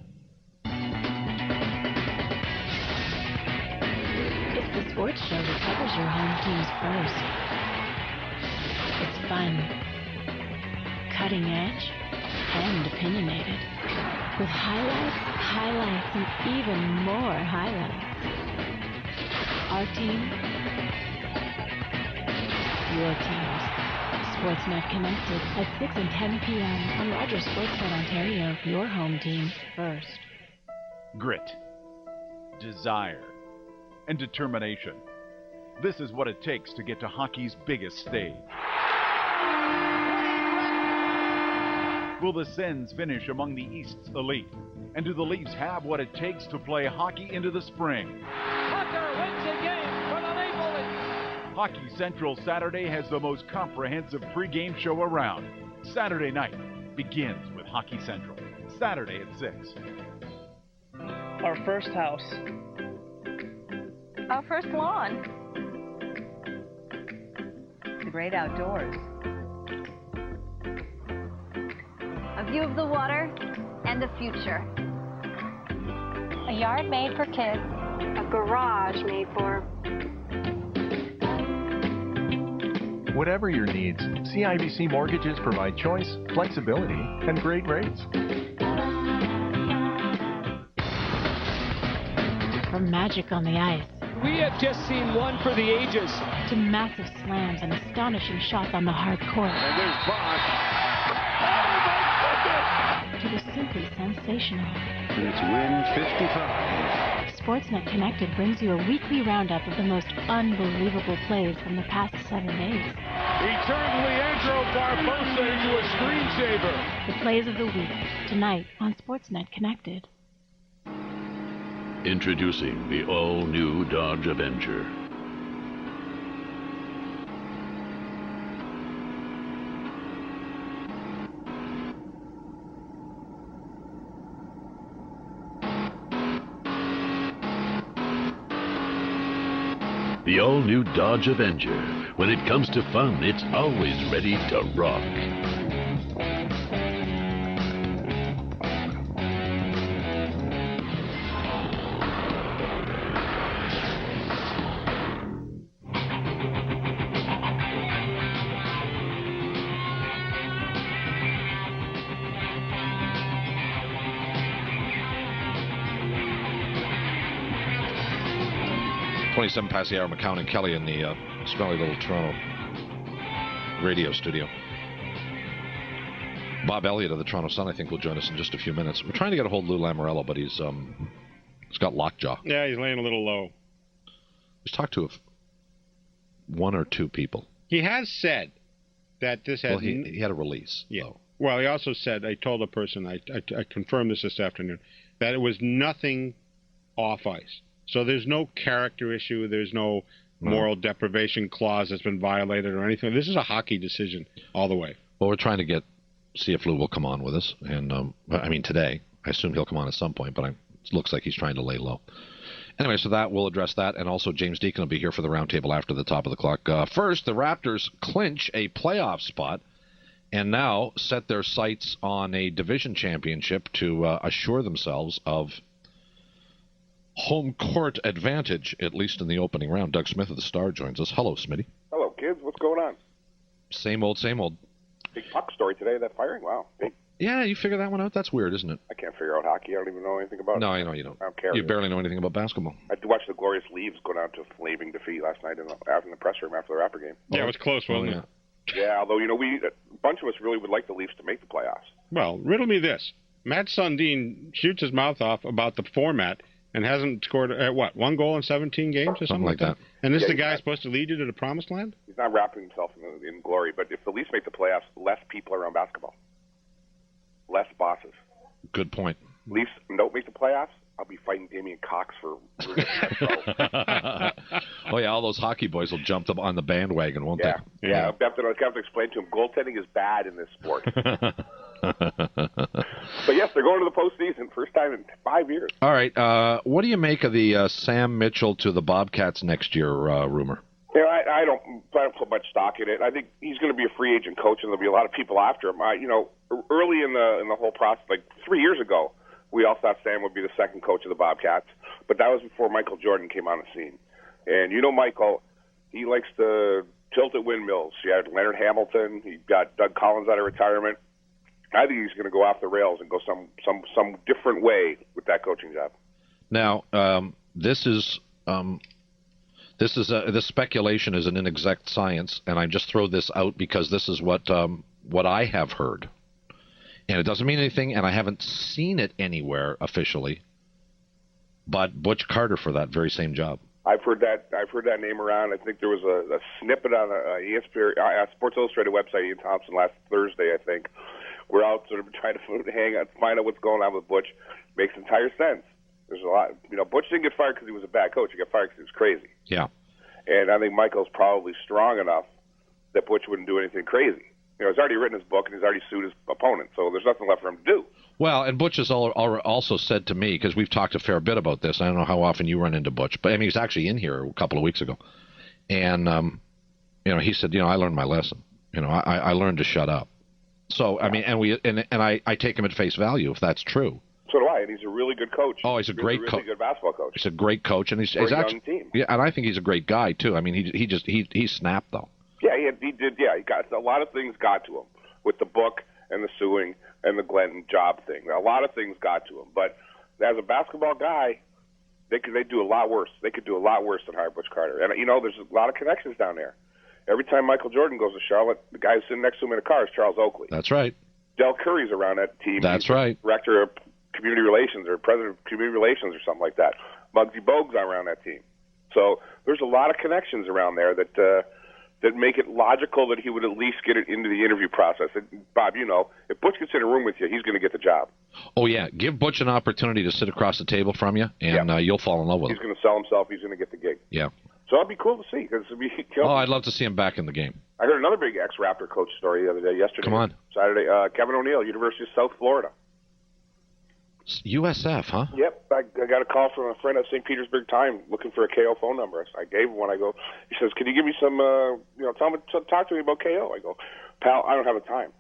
It's the sports show that covers your home teams first. It's fun, cutting edge, and opinionated. With highlights, and even more highlights. Our team, your teams. Sportsnet connected at 6 and 10 p.m. on Rogers Sportsnet Ontario, your home team first. Grit, desire, and determination. This is what it takes to get to hockey's biggest stage. Will the Sens finish among the East's elite? And do the Leafs have what it takes to play hockey into the spring? Tucker wins the game for the Maple Leafs. Hockey Central Saturday has the most comprehensive pregame show around. Saturday night begins with Hockey Central. Saturday at 6. Our first house. Our first lawn. The great outdoors. A view of the water and the future. A yard made for kids. A garage made for... Whatever your needs, CIBC Mortgages provide choice, flexibility, and great rates. From magic on the ice. We have just seen one for the ages. To massive slams and astonishing shots on the hard court. And there's Bosch. Oh, my goodness! To the simply sensational. It's win 55. Sportsnet Connected brings you a weekly roundup of the most unbelievable plays from the past 7 days. He turned Leandro Barbosa into a screensaver. The plays of the week, tonight on Sportsnet Connected. Introducing the all-new Dodge Avenger. The all-new Dodge Avenger. When it comes to fun, it's always ready to rock. Past the hour, McCown and Kelly in the smelly little Toronto radio studio. Bob Elliott of the Toronto Sun, I think, will join us in just a few minutes. We're trying to get a hold of Lou Lamoriello, but he's got lockjaw. Yeah, he's laying a little low. He's talked to one or two people. He has said that this had... Well, he had a release. Yeah. Though. Well, he also said, I told a person, I confirmed this afternoon, that it was nothing off ice. So there's no character issue. There's no moral deprivation clause that's been violated or anything. This is a hockey decision all the way. Well, we're trying to see if Lou will come on with us. And, I mean, today. I assume he'll come on at some point, but it looks like he's trying to lay low. Anyway, so we'll address that. And also James Deacon will be here for the roundtable after the top of the clock. First, the Raptors clinch a playoff spot and now set their sights on a division championship to assure themselves of home court advantage, at least in the opening round. Doug Smith of the Star joins us. Hello, Smitty. Hello, kids. What's going on? Same old, same old. Big puck story today, that firing. Wow. Big. Yeah, you figure that one out? That's weird, isn't it? I can't figure out hockey. I don't even know anything about it. No, I know you don't. I don't care. You barely know anything about basketball. I watched the Glorious Leaves go down to a flaming defeat last night in the press room after the Raptor game. Yeah, it was close, wasn't it? Yeah, although, a bunch of us really would like the Leafs to make the playoffs. Well, riddle me this. Matt Sundin shoots his mouth off about the format and hasn't scored, one goal in 17 games or something like that? And this is the guy supposed to lead you to the promised land? He's not wrapping himself in glory, but if the Leafs make the playoffs, less people around basketball. Less bosses. Good point. Leafs don't make the playoffs, I'll be fighting Damian Cox for... Oh, yeah, all those hockey boys will jump up on the bandwagon, won't they? Yeah. I have to explain to him, goaltending is bad in this sport. But yes, they're going to the postseason, first time in 5 years. All right, what do you make of the Sam Mitchell to the Bobcats next year rumor? I don't put much stock in it. I think he's going to be a free agent coach, and there'll be a lot of people after him. Early in the whole process, like 3 years ago, we all thought Sam would be the second coach of the Bobcats, but that was before Michael Jordan came on the scene. And Michael, he likes to tilt at windmills. He had Leonard Hamilton. He got Doug Collins out of retirement. I think he's going to go off the rails and go some different way with that coaching job. Now, this speculation is an inexact science, and I just throw this out because this is what I have heard, and it doesn't mean anything, and I haven't seen it anywhere officially. But Butch Carter for that very same job. I've heard that name around. I think there was a snippet on a ESPN, Sports Illustrated website, Ian Thompson, last Thursday, I think. We're out sort of trying to find out what's going on with Butch. Makes entire sense. There's a lot. Butch didn't get fired because he was a bad coach. He got fired because he was crazy. Yeah. And I think Michael's probably strong enough that Butch wouldn't do anything crazy. He's already written his book and he's already sued his opponent, so there's nothing left for him to do. Well, and Butch has also said to me, because we've talked a fair bit about this. I don't know how often you run into Butch, but I mean, he was actually in here a couple of weeks ago, and he said, I learned my lesson. I learned to shut up. So I mean, and I take him at face value if that's true. So do I, and he's a really good coach. Oh, he's a great coach. Really good basketball coach. He's a great coach, and he's young actually team. Yeah, and I think he's a great guy too. I mean, he snapped though. Yeah, he did. Yeah, he got a lot of things got to him with the book and the suing and the Glenn job thing. A lot of things got to him, but as a basketball guy, they do a lot worse. They could do a lot worse than hire Butch Carter. And there's a lot of connections down there. Every time Michael Jordan goes to Charlotte, the guy who's sitting next to him in a car is Charles Oakley. That's right. Del Curry's around that team. That's right. Director of Community Relations or President of Community Relations or something like that. Muggsy Bogues around that team. So there's a lot of connections around there that make it logical that he would at least get it into the interview process. And Bob, if Butch gets in a room with you, he's going to get the job. Oh, yeah. Give Butch an opportunity to sit across the table from you, and you'll fall in love with him. He's going to sell himself. He's going to get the gig. Yeah. So that'd be cool to see. I'd love to see him back in the game. I heard another big ex-Raptor coach story the other day, yesterday. Come on. Saturday. Kevin O'Neill, University of South Florida. USF, huh? Yep. I got a call from a friend at St. Petersburg Time looking for a KO phone number. I gave him one. He says, "Can you give me some, talk to me about KO?" I go, "Pal, I don't have the time.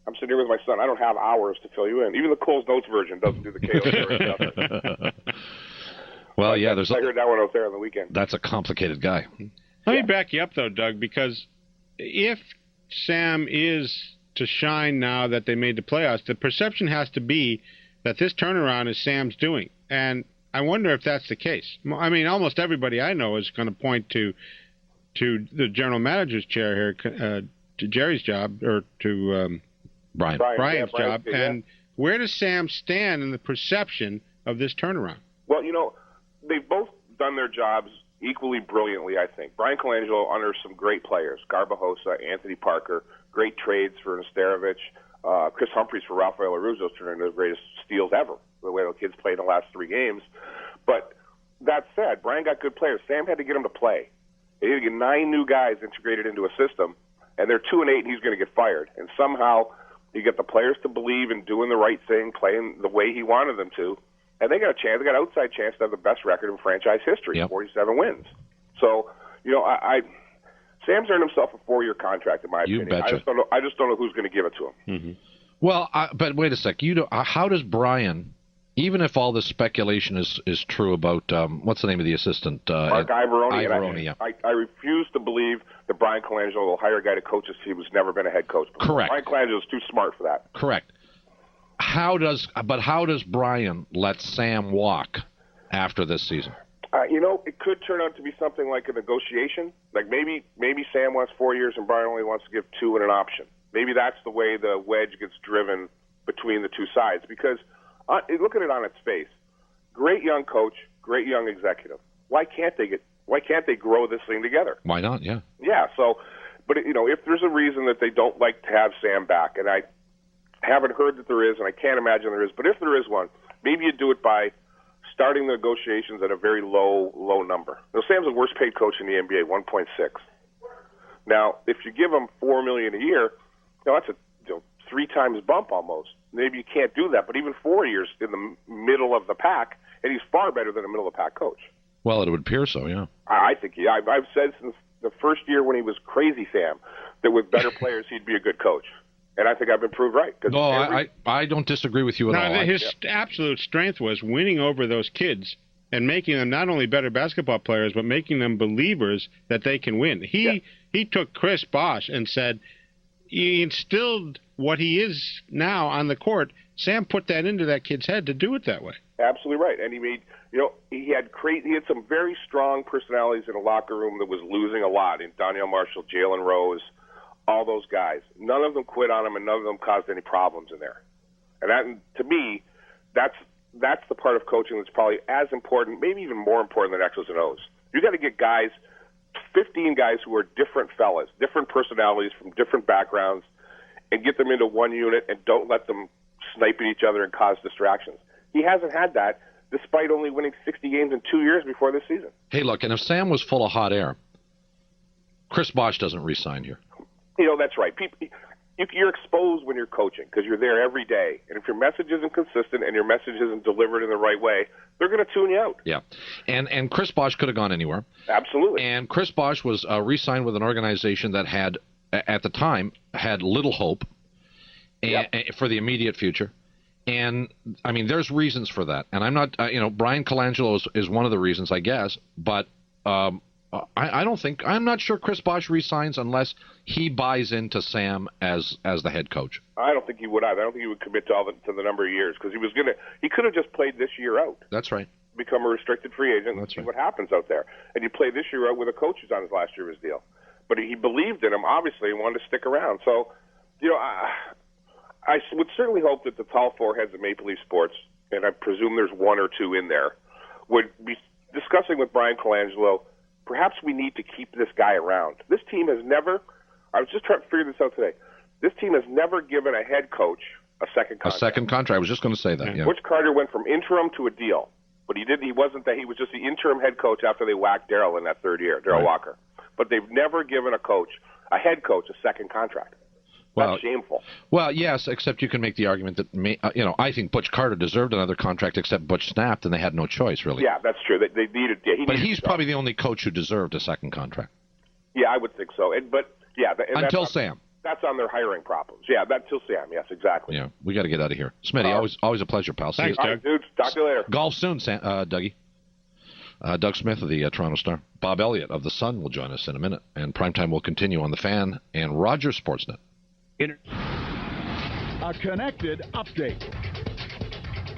I'm sitting here with my son. I don't have hours to fill you in. Even the Cole's Notes version doesn't do the KO story. Well, yeah, I heard that one out there on the weekend. That's a complicated guy. Let me back you up, though, Doug, because if Sam is to shine now that they made the playoffs, the perception has to be that this turnaround is Sam's doing. And I wonder if that's the case. I mean, almost everybody I know is going to point to the general manager's chair here, to Jerry's job, or to Brian's job. And where does Sam stand in the perception of this turnaround? Well, they've both done their jobs equally brilliantly, I think. Brian Colangelo under some great players, Garbajosa, Anthony Parker, great trades for Nesterovic, Chris Humphries for Rafael Aruzzo's turning into the greatest steals ever, the way the kids played in the last 3 games. But that said, Brian got good players. Sam had to get them to play. He had to get 9 new guys integrated into a system, and they're 2-8, and he's going to get fired. And somehow you get the players to believe in doing the right thing, playing the way he wanted them to, and they got a chance. They got an outside chance to have the best record in franchise history, 47 wins. So, Sam's earned himself a 4-year contract, in my opinion. Betcha. I just don't know who's going to give it to him. Mm-hmm. Well, but wait a sec. How does Brian, even if all this speculation is true about what's the name of the assistant? Mark Ivoroni. Ivoroni, I refuse to believe that Brian Colangelo will hire a guy to coach his team who's never been a head coach before. Correct. Brian Colangelo is too smart for that. Correct. How does Brian let Sam walk after this season? It could turn out to be something like a negotiation. Like maybe Sam wants 4 years and Brian only wants to give 2 and an option. Maybe that's the way the wedge gets driven between the two sides. Because look at it on its face. Great young coach, great young executive. Why can't they grow this thing together? Why not? Yeah. Yeah. So, but if there's a reason that they don't like to have Sam back, and I haven't heard that there is, and I can't imagine there is, but if there is one, maybe you do it by starting the negotiations at a very low number. Sam's the worst paid coach in the NBA, 1.6. Now, if you give him $4 million a year, that's a 3 times bump almost. Maybe you can't do that, but even 4 years in the middle of the pack, and he's far better than a middle of the pack coach. Well, it would appear so, yeah. I think I've said since the first year when he was crazy Sam that with better players he'd be a good coach. And I think I've been proved right. No, I don't disagree with you at all. His absolute strength was winning over those kids and making them not only better basketball players, but making them believers that they can win. He took Chris Bosh and said he instilled what he is now on the court. Sam put that into that kid's head to do it that way. Absolutely right. And he made, he had some very strong personalities in a locker room that was losing a lot in Donnell Marshall, Jalen Rose, all those guys. None of them quit on him, and none of them caused any problems in there. And that, to me, that's the part of coaching that's probably as important, maybe even more important than X's and O's. You got to get guys, 15 guys who are different fellas, different personalities from different backgrounds, and get them into one unit and don't let them snipe at each other and cause distractions. He hasn't had that, despite only winning 60 games in 2 years before this season. Hey, look, and if Sam was full of hot air, Chris Bosh doesn't re-sign here. That's right. you're exposed when you're coaching because you're there every day. And if your message isn't consistent and your message isn't delivered in the right way, they're going to tune you out. Yeah. And Chris Bosh could have gone anywhere. Absolutely. And Chris Bosh was re-signed with an organization that had, at the time, had little hope for the immediate future. And, I mean, there's reasons for that. And I'm not, Brian Colangelo is one of the reasons, I guess. But I'm not sure Chris Bosh resigns unless he buys into Sam as the head coach. I don't think he would either. I don't think he would commit to the number of years because he could have just played this year out. That's right. Become a restricted free agent and see what happens out there. And you play this year out with a coach who's on his last year of his deal. But he believed in him, obviously, and wanted to stick around. So, I would certainly hope that the tall four heads of Maple Leaf Sports, and I presume there's one or two in there, would be discussing with Brian Colangelo, perhaps we need to keep this guy around. This team has never, I was just trying to figure this out today, this team has never given a head coach a second contract. A second contract. I was just going to say that, yeah. Butch Carter went from interim to a deal, but he wasn't that. He was just the interim head coach after they whacked Darryl in that third year, Darryl Walker. But they've never given a head coach, a second contract. That's shameful. Well, yes, except you can make the argument that, I think Butch Carter deserved another contract, except Butch snapped, and they had no choice, really. Yeah, that's true. They needed. Yeah, but he's probably the only coach who deserved a second contract. Yeah, I would think so. Until Sam. That's on their hiring problems. Yeah, until Sam. Yes, exactly. Yeah, we got to get out of here. Smitty, always a pleasure, pal. Thanks, Doug. Dude. Talk to you later. Golf soon, Dougie. Doug Smith of the Toronto Star. Bob Elliott of the Sun will join us in a minute, and Primetime will continue on the Fan and Rogers Sportsnet. A Connected Update.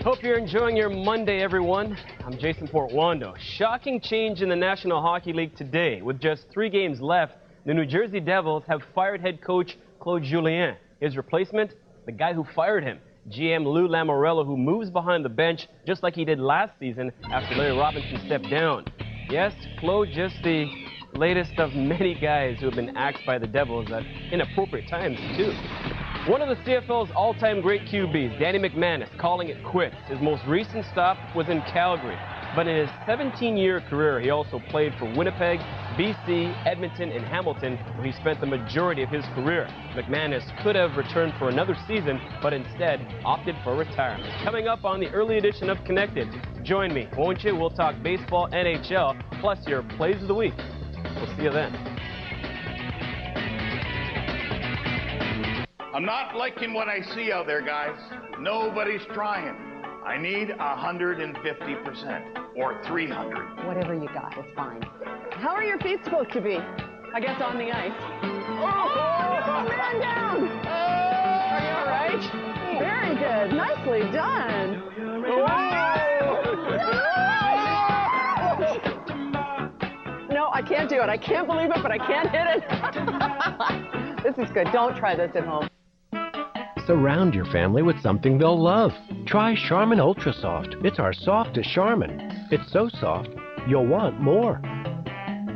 Hope you're enjoying your Monday, everyone. I'm Jason Portwando. Shocking change in the National Hockey League today. With just 3 games left, the New Jersey Devils have fired head coach Claude Julien. His replacement, the guy who fired him, GM Lou Lamoriello, who moves behind the bench just like he did last season after Larry Robinson stepped down. Yes, Claude just the latest of many guys who have been axed by the Devils at inappropriate times, too. One of the CFL's all-time great QBs, Danny McManus, calling it quits. His most recent stop was in Calgary. But in his 17-year career, he also played for Winnipeg, BC, Edmonton, and Hamilton, where he spent the majority of his career. McManus could have returned for another season, but instead opted for retirement. Coming up on the early edition of Connected, join me, won't you? We'll talk baseball, NHL, plus your plays of the week. We'll see you then. I'm not liking what I see out there, guys. Nobody's trying. I need 150% or 300. Whatever you got, it's fine. How are your feet supposed to be? I guess on the ice. Oh, man down! Are you all right? Very good. Nicely done. No, I can't do it. I can't believe it, but I can't hit it. This is good. Don't try this at home. Surround your family with something they'll love. Try Charmin Ultra Soft. It's our softest Charmin. It's so soft, you'll want more.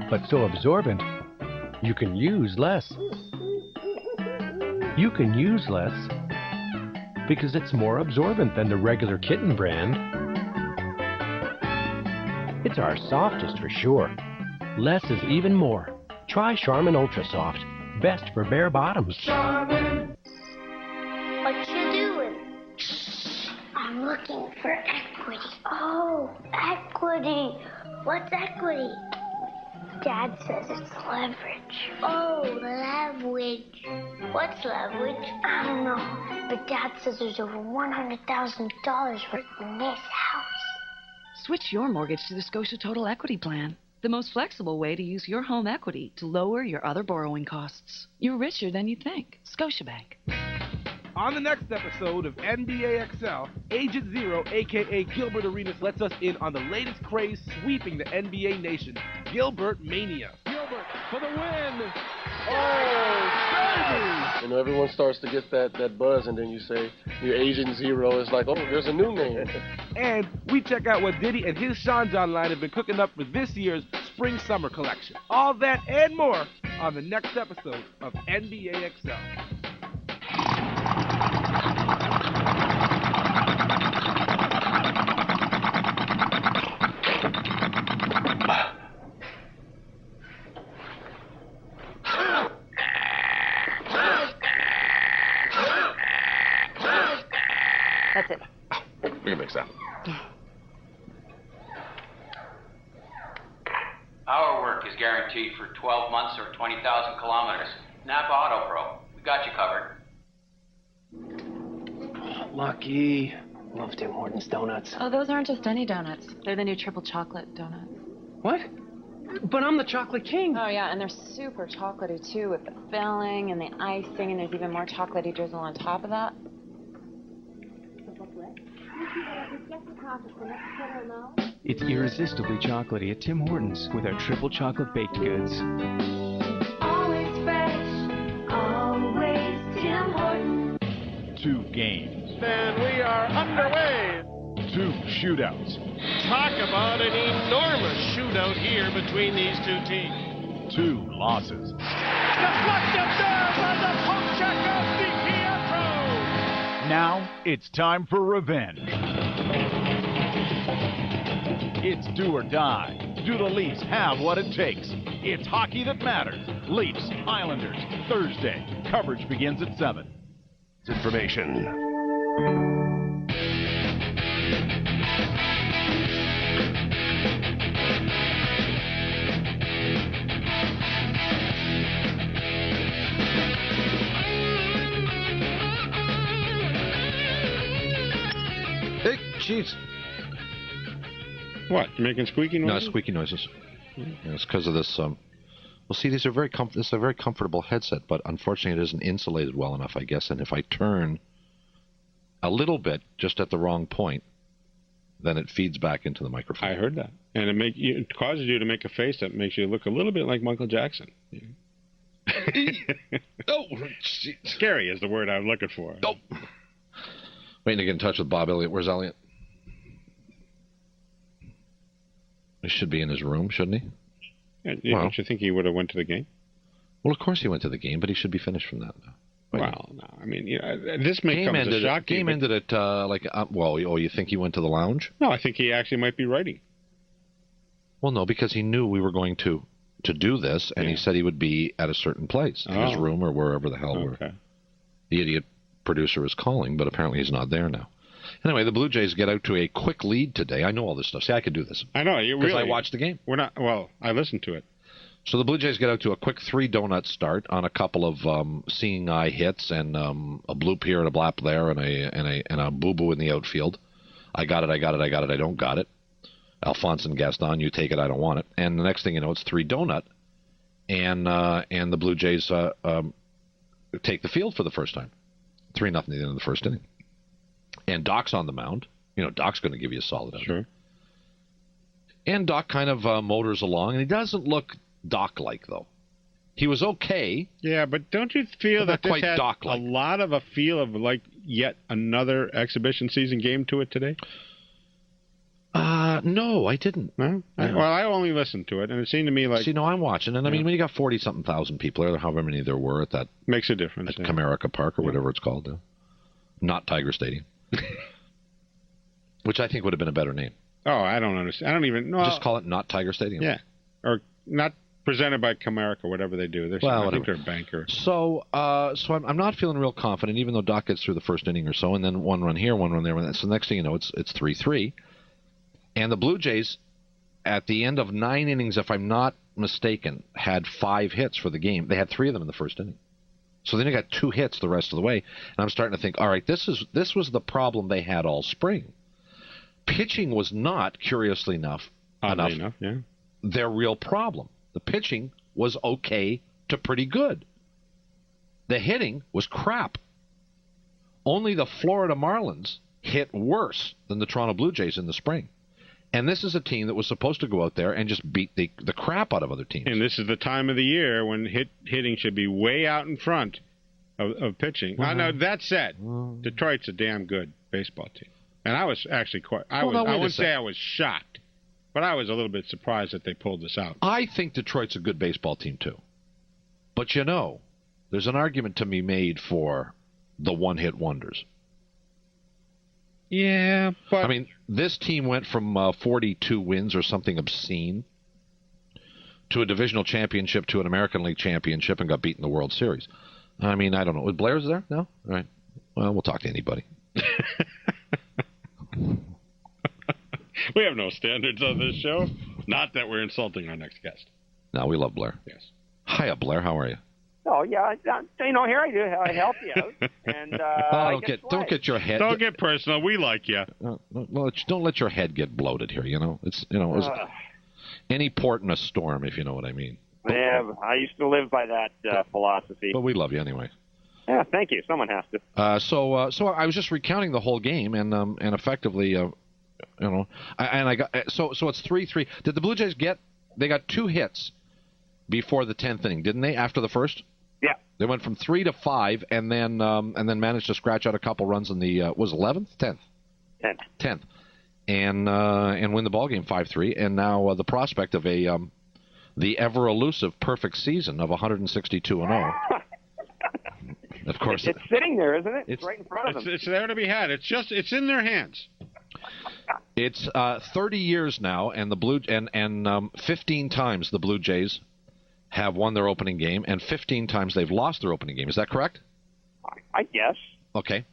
But so absorbent, you can use less. You can use less because it's more absorbent than the regular kitten brand. It's our softest for sure. Less is even more. Try Charmin Ultra Soft. Best for bare bottoms. Charmin. What you doing? I'm looking for equity. Oh, equity. What's equity? Dad says it's leverage. Oh, leverage. What's leverage? I don't know. But Dad says there's over $100,000 worth in this house. Switch your mortgage to the Scotia Total Equity Plan, the most flexible way to use your home equity to lower your other borrowing costs. You're richer than you think. Scotiabank. On the next episode of NBA XL, Agent Zero, a.k.a. Gilbert Arenas, lets us in on the latest craze sweeping the NBA nation, Gilbert Mania. Gilbert for the win! Oh, baby! Everyone starts to get that buzz, and then you say, you're Agent Zero. It's like, oh, there's a new name. And we check out what Diddy and his Sean John line have been cooking up for this year's Spring-Summer collection. All that and more on the next episode of NBA XL. XL. Our work is guaranteed for 12 months or 20,000 kilometers. Napa Auto Pro. We got you covered. Lucky. Love Tim Hortons donuts. Oh, those aren't just any donuts. They're the new triple chocolate donuts. What? But I'm the chocolate king. Oh, yeah, and they're super chocolatey, too, with the filling and the icing, and there's even more chocolatey drizzle on top of that. It's irresistibly chocolatey at Tim Hortons with our triple chocolate baked goods. Always fresh, always Tim Hortons. 2 games. And we are underway. 2 shootouts. Talk about an enormous shootout here between these two teams. 2 losses. Deflected there by the poke check of DiPietro. Now it's time for revenge. It's do or die. Do the Leafs have what it takes? It's hockey that matters. Leafs, Islanders, Thursday. Coverage begins at 7. Information. Hey, Chiefs. What? You're making squeaky noises? No, squeaky noises. Yeah, it's because of this. Well, see, these are this is a very comfortable headset, but unfortunately, it isn't insulated well enough, I guess. And if I turn a little bit just at the wrong point, then it feeds back into the microphone. I heard that, and it causes you to make a face that makes you look a little bit like Michael Jackson. Oh, scary is the word I'm looking for. Oh. Waiting to get in touch with Bob Elliott. Where's Elliott? He should be in his room, shouldn't he? Don't you think he would have went to the game? Well, of course he went to the game, but he should be finished from that now. Right? Well, no. I mean, this may come as a shock to you. Game ended at, you think he went to the lounge? No, I think he actually might be writing. Well, no, because he knew we were going to do this, and he said he would be at a certain place, in his room or wherever the hell the idiot producer is calling, but apparently he's not there now. Anyway, the Blue Jays get out to a quick lead today. I know all this stuff. See, I could do this. I know. Because I watched the game. I listened to it. So the Blue Jays get out to a quick 3-donut start on a couple of seeing eye hits and a bloop here and a blap there and a boo-boo in the outfield. I got it, I don't got it. Alphonse and Gaston, you take it, I don't want it. And the next thing you know, it's 3-donut, and the Blue Jays take the field for the first time. 3-0 at the end of the first inning. And Doc's on the mound. You know, Doc's going to give you a solid out. Sure. And Doc kind of motors along, and he doesn't look Doc-like, though. He was okay. Yeah, but don't you feel that this had a lot of a feel of like yet another exhibition season game to it today? No, I didn't. No? Well, I only listened to it, and it seemed to me like... See, no, I'm watching, and I mean, when you got 40-something thousand people there, however many there were at that... Makes a difference. At Comerica Park, or whatever it's called. Not Tiger Stadium. Which I think would have been a better name. Oh, I don't understand. I don't even know. Just call it Not Tiger Stadium. Yeah. Or not presented by Comerica, whatever they do. I think they're a banker. So I'm not feeling real confident, even though Doc gets through the first inning or so, and then one run here, one run there. So the next thing you know, it's 3-3. And the Blue Jays, at the end of 9 innings, if I'm not mistaken, had 5 hits for the game. They had 3 of them in the first inning. So then they got 2 hits the rest of the way. And I'm starting to think, all right, this was the problem they had all spring. Pitching was not, curiously enough, their real problem. The pitching was okay to pretty good. The hitting was crap. Only the Florida Marlins hit worse than the Toronto Blue Jays in the spring. And this is a team that was supposed to go out there and just beat the crap out of other teams. And this is the time of the year when hitting should be way out in front of pitching. Now, that said, Detroit's a damn good baseball team. And I was actually I wouldn't say I was shocked, but I was a little bit surprised that they pulled this out. I think Detroit's a good baseball team, too. But, you know, there's an argument to be made for the one-hit wonders. Yeah, but... I mean, this team went from 42 wins or something obscene to a divisional championship to an American League championship and got beat in the World Series. I mean, I don't know. Was Blair's there? No? All right. Well, we'll talk to anybody. We have no standards on this show. Not that we're insulting our next guest. No, we love Blair. Yes. Hiya, Blair. How are you? Oh yeah, here I do. I help you out, and Don't get your head. Don't get personal. We like you. Well, don't let your head get bloated here. It's any port in a storm, if you know what I mean. Yeah, I used to live by that philosophy. But we love you anyway. Yeah, thank you. Someone has to. So I was just recounting the whole game, and effectively, and I got so it's 3-3. Did the Blue Jays they got 2 hits before the 10th inning, didn't they? After the first. Yeah. They went from 3 to 5, and then managed to scratch out a couple runs in the was 11th, 10th, 10th, and win the ball game 5-3. And now the prospect of the ever elusive perfect season of 162-0. Of course, it's sitting there, isn't it? It's right in front of them. It's there to be had. It's in their hands. It's 30 years now, and 15 times the Blue Jays have won their opening game, and 15 times they've lost their opening game. Is that correct? I guess. Okay.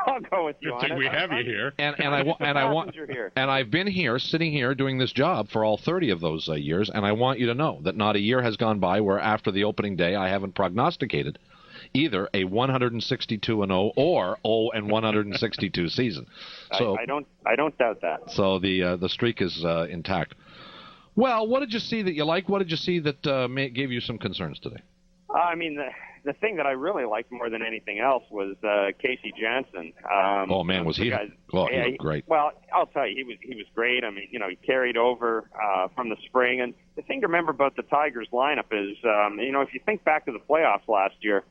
I'll go with you. Good thing we have you here. And I've been here, sitting here, doing this job for all 30 of those years, and I want you to know that not a year has gone by where after the opening day I haven't prognosticated either a 162-0 or 162 season. So I don't doubt that. So the streak is intact. Well, what did you see that you liked? What did you see that gave you some concerns today? I mean, the thing that I really liked more than anything else was Casey Janssen. Oh man, was he? He looked great. Well, I'll tell you, he was great. I mean, he carried over from the spring. And the thing to remember about the Tigers lineup is, if you think back to the playoffs last year,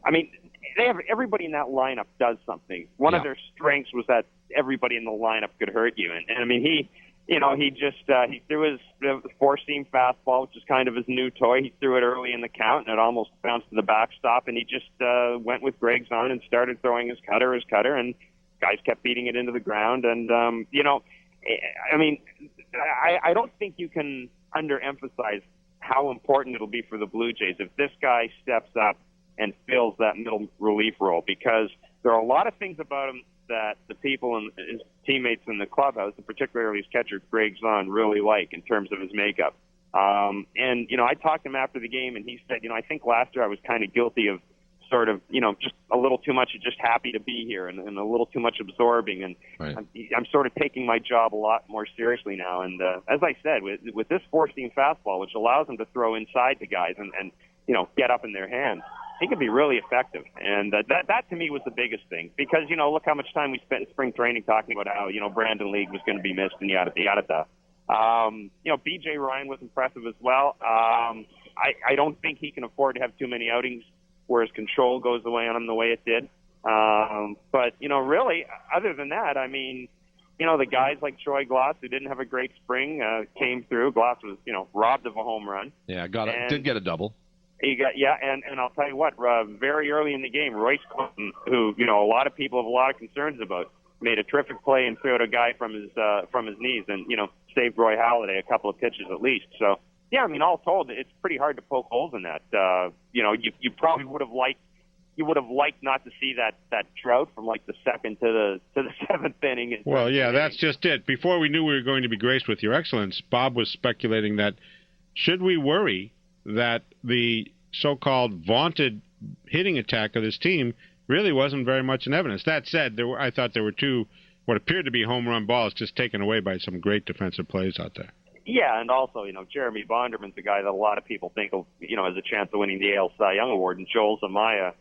I mean, they have everybody in that lineup does something. One of their strengths was that everybody in the lineup could hurt you. And I mean, he threw his four-seam fastball, which is kind of his new toy. He threw it early in the count, and it almost bounced to the backstop. And he just went with Greg's on and started throwing his cutter, and guys kept beating it into the ground. And I mean, I don't think you can underemphasize how important it'll be for the Blue Jays if this guy steps up and fills that middle relief role, because there are a lot of things about him that the people and his teammates in the clubhouse, and particularly his catcher Greg Zahn, really like in terms of his makeup. And I talked to him after the game, and he said, I think last year I was kind of guilty of sort of, just a little too much of just happy to be here and a little too much absorbing. And right. I'm sort of taking my job a lot more seriously now. And as I said, with this four-seam fastball, which allows him to throw inside the guys and get up in their hands, he can be really effective. And that to me was the biggest thing, because, look how much time we spent in spring training talking about how, Brandon League was going to be missed and yada. BJ Ryan was impressive as well. I don't think he can afford to have too many outings where his control goes away on him the way it did. But, really, other than that, I mean, the guys like Troy Glass, who didn't have a great spring, came through. Glass was, robbed of a home run. Yeah, did get a double. He got, and I'll tell you what, very early in the game, Royce Clinton, who, a lot of people have a lot of concerns about, made a terrific play and threw out a guy from his knees and, saved Roy Halladay a couple of pitches at least. So, yeah, I mean, all told, it's pretty hard to poke holes in that. You probably would have liked not to see that drought from like the second to the seventh inning. Well, yeah, that's just it. Before we knew we were going to be graced with your excellence, Bob was speculating that should we worry that the so-called vaunted hitting attack of this team really wasn't very much in evidence. That said, I thought there were two what appeared to be home run balls just taken away by some great defensive plays out there. Yeah, and also, Jeremy Bonderman's a guy that a lot of people think has a chance of winning the AL Cy Young Award, and Joel Zamaya,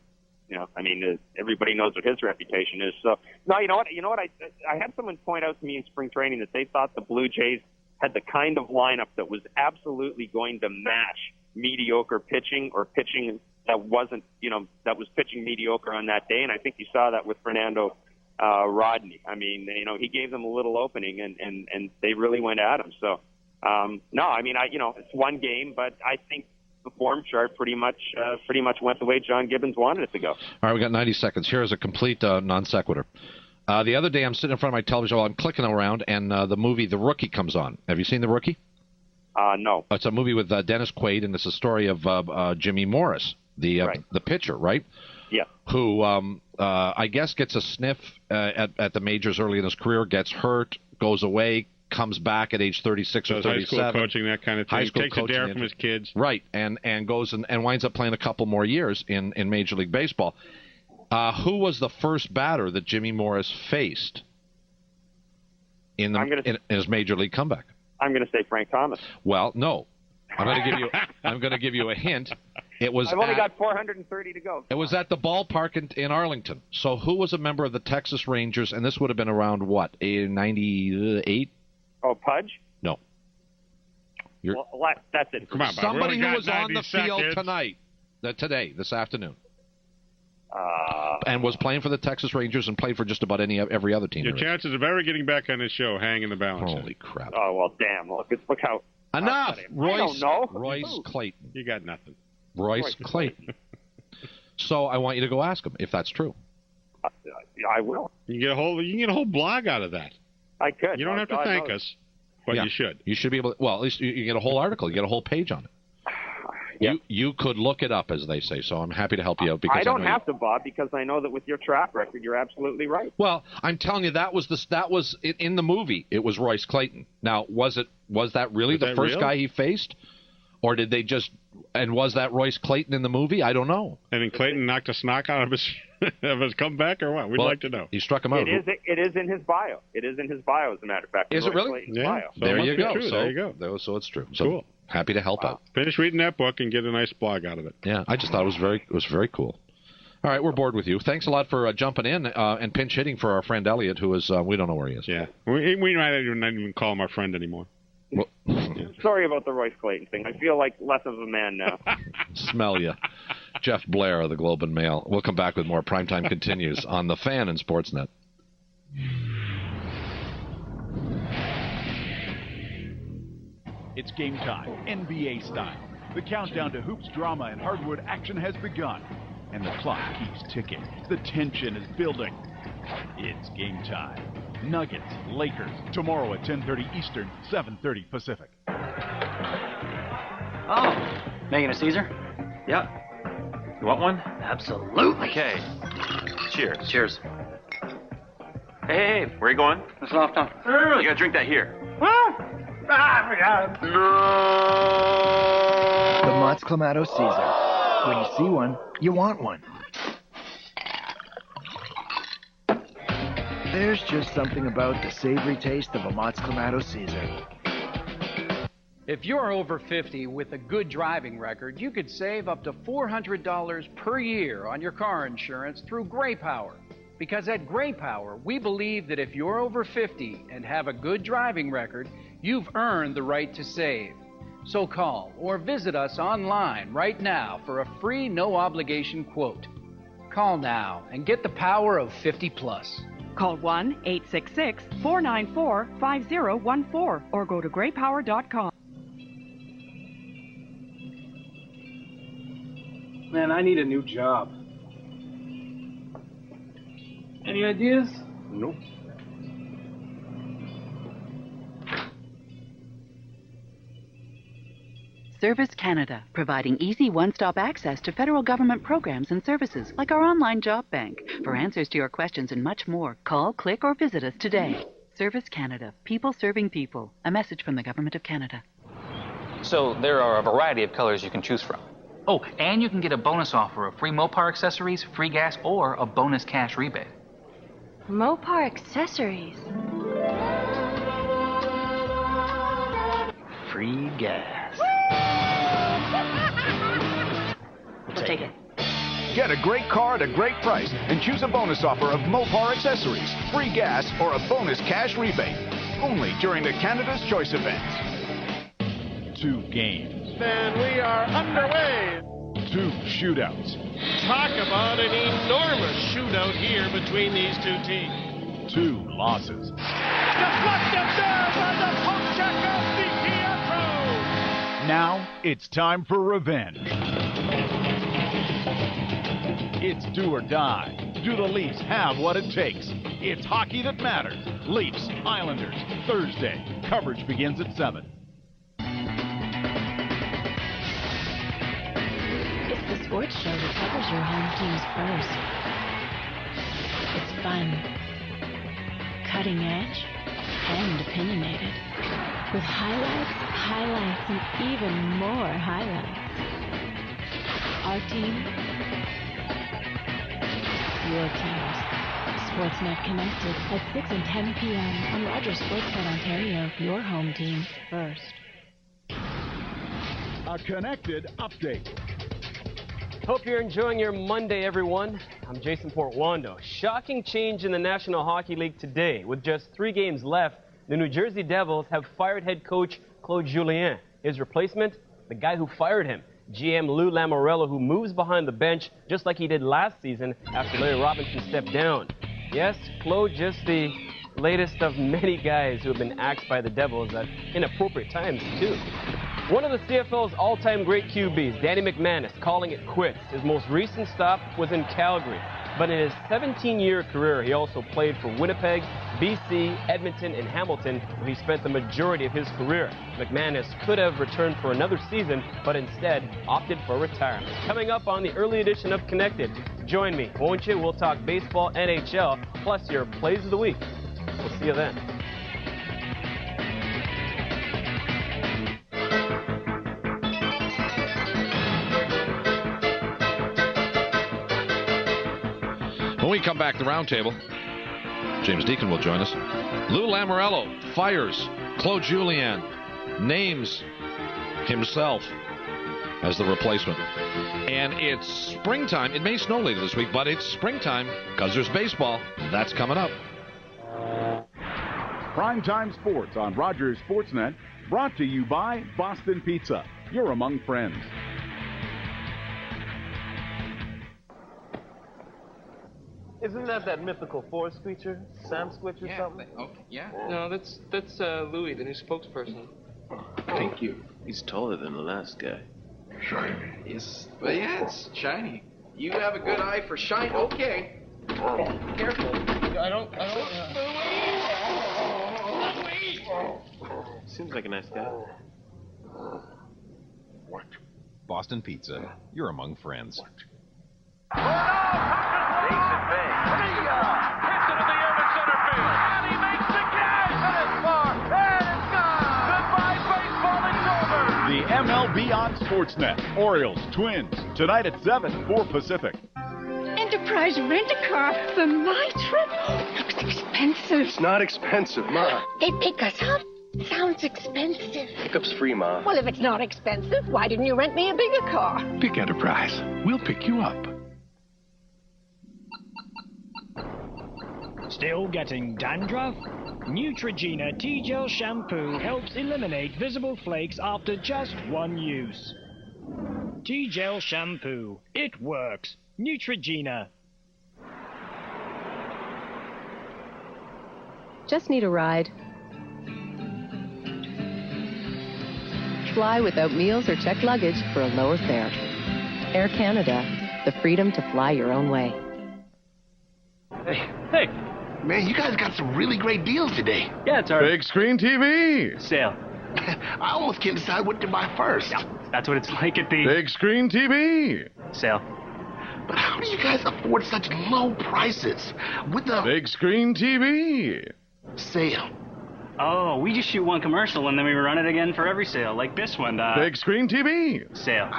everybody knows what his reputation is. So, no, you know what? I had someone point out to me in spring training that they thought the Blue Jays had the kind of lineup that was absolutely going to match mediocre pitching or pitching that wasn't, that was pitching mediocre on that day. And I think you saw that with Fernando Rodney. I mean, he gave them a little opening and they really went at him. So, no, I mean, it's one game, but I think the form chart pretty much went the way John Gibbons wanted it to go. All right, we got 90 seconds. Here's a complete non sequitur. The other day, I'm sitting in front of my television while I'm clicking around, and the movie The Rookie comes on. Have you seen The Rookie? No. It's a movie with Dennis Quaid, and it's a story of Jimmy Morris, the pitcher, right? Yeah. Who I guess gets a sniff at the majors early in his career, gets hurt, goes away, comes back at age 36 or 37. High school coaching, that kind of thing. High school takes a dare from his kids. Right, and goes and winds up playing a couple more years in Major League Baseball. Who was the first batter that Jimmy Morris faced in his Major League comeback? I'm going to say Frank Thomas. Well, no. I'm going to give you a hint. It was. I've only got 430 to go. It was at the ballpark in Arlington. So who was a member of the Texas Rangers? And this would have been around what, 98? Oh, Pudge? No. Well, that's it. Come on, Bob. Somebody who was 90 on the field seconds. this afternoon. And was playing for the Texas Rangers and played for just about every other team. Your chances of ever getting back on this show hang in the balance. Holy crap. Oh, well, damn. Look how... Enough! I don't know. Royce Clayton. You got nothing. Royce Clayton. So I want you to go ask him if that's true. I will. You can get a whole blog out of that. I could. You don't have to thank us, but you should. You should be able to, well, at least you get a whole article. You get a whole page on it. Yeah. You could look it up, as they say, so I'm happy to help you out. Because I don't have to, Bob, because I know that with your track record, you're absolutely right. Well, I'm telling you, that was in the movie. It was Royce Clayton. Now, was that really the first guy he faced? Or did they just, and was that Royce Clayton in the movie? I don't know. And then Clayton knocked a snock out of his comeback, or what? We'd like to know. He struck him out. It is in his bio. It is in his bio, as a matter of fact. Is it really? Clayton's bio. So there you go. There you go. So it's true. So cool. Happy to help out. Finish reading that book and get a nice blog out of it. Yeah, I just thought it was very cool. All right, we're bored with you. Thanks a lot for jumping in and pinch hitting for our friend Elliot, who is we don't know where he is. Yeah, we might not even call him our friend anymore. Well, sorry about the Royce Clayton thing. I feel like less of a man now. Smell ya. Jeff Blair of the Globe and Mail. We'll come back with more. Primetime continues on The Fan and Sportsnet. It's game time, NBA style. The countdown to hoops, drama, and hardwood action has begun. And the clock keeps ticking. The tension is building. It's game time. Nuggets, Lakers, tomorrow at 10:30 Eastern, 7:30 Pacific. Oh, making a Caesar? Yep. You want one? Absolutely. Okay. Cheers. Cheers. Hey, where are you going? Let's off town. You gotta drink that here. The Mott's Clamato Caesar. When you see one, you want one. There's just something about the savory taste of a Mott's Clamato Caesar. If you're over 50 with a good driving record, you could save up to $400 per year on your car insurance through Gray Power. Because at Gray Power, we believe that if you're over 50 and have a good driving record, you've earned the right to save. So call or visit us online right now for a free, no-obligation quote. Call now and get the power of 50 plus. Call 1-866-494-5014 or go to graypower.com. Man, I need a new job. Any ideas? Nope. Service Canada, providing easy one-stop access to federal government programs and services like our online job bank. For answers to your questions and much more, call, click, or visit us today. Service Canada, people serving people. A message from the Government of Canada. So there are a variety of colors you can choose from. Oh, and you can get a bonus offer of free Mopar accessories, free gas, or a bonus cash rebate. Mopar accessories. Free gas. We'll take it. Get a great car at a great price and choose a bonus offer of Mopar accessories, free gas, or a bonus cash rebate. Only during the Canada's Choice events. 2 games. And we are underway. 2 shootouts. Talk about an enormous shootout here between these two teams. 2 losses. Deflected there by the poke check of DiPietro. Now it's time for revenge. It's do or die. Do the Leafs have what it takes? It's hockey that matters. Leafs, Islanders, Thursday. Coverage begins at 7. It's the sports show that covers your home team's first. It's fun, cutting edge, and opinionated. With highlights, and even more highlights. Our team, your teams. Sportsnet Connected at 6 and 10 p.m. on Rogers Sportsnet Ontario, your home team first. A Connected update. Hope you're enjoying your Monday, everyone. I'm Jason Portwando. Shocking change in the National Hockey League today. With just 3 games left, the New Jersey Devils have fired head coach Claude Julien. His replacement, the guy who fired him, GM Lou Lamoriello, who moves behind the bench just like he did last season after Larry Robinson stepped down. Yes, Claude, just the latest of many guys who have been axed by the Devils at inappropriate times, too. One of the CFL's all-time great QBs, Danny McManus, calling it quits. His most recent stop was in Calgary. But in his 17-year career, he also played for Winnipeg, BC, Edmonton, and Hamilton, where he spent the majority of his career. McManus could have returned for another season, but instead opted for retirement. Coming up on the early edition of Connected, join me, won't you? We'll talk baseball, NHL, plus your plays of the week. We'll see you then. When we come back, the roundtable, James Deacon will join us. Lou Lamoriello fires Claude Julien, names himself as the replacement. And it's springtime. It may snow later this week, but it's springtime because there's baseball. That's coming up. Primetime Sports on Rogers Sportsnet, brought to you by Boston Pizza. You're among friends. Isn't that mythical forest creature, Sam Squitch or something? Okay, yeah. No, that's Louis, the new spokesperson. Thank you. He's taller than the last guy. Shiny. Yes, but yeah, it's shiny. You have a good eye for shine. Okay. Careful. I don't. Seems like a nice guy. What? Boston Pizza. You're among friends. The MLB on Sportsnet. Orioles, Twins, tonight at 7, 4 Pacific. Enterprise rent-a-car for my trip? Looks expensive. It's not expensive, Ma. They pick us up. Sounds expensive. Pickup's free, Ma. Well, if it's not expensive, why didn't you rent me a bigger car? Pick Enterprise. We'll pick you up. Still getting dandruff? Neutrogena T-Gel Shampoo helps eliminate visible flakes after just one use. T-Gel Shampoo. It works. Neutrogena. Just need a ride? Fly without meals or checked luggage for a lower fare. Air Canada. The freedom to fly your own way. Hey. Man, you guys got some really great deals today. Yeah, it's our big screen TV sale. I almost can't decide what to buy first. Yeah, that's what it's like at the big screen TV sale. But how do you guys afford such low prices with the big screen TV sale? Oh, we just shoot one commercial and then we run it again for every sale, like this one. Big screen TV sale.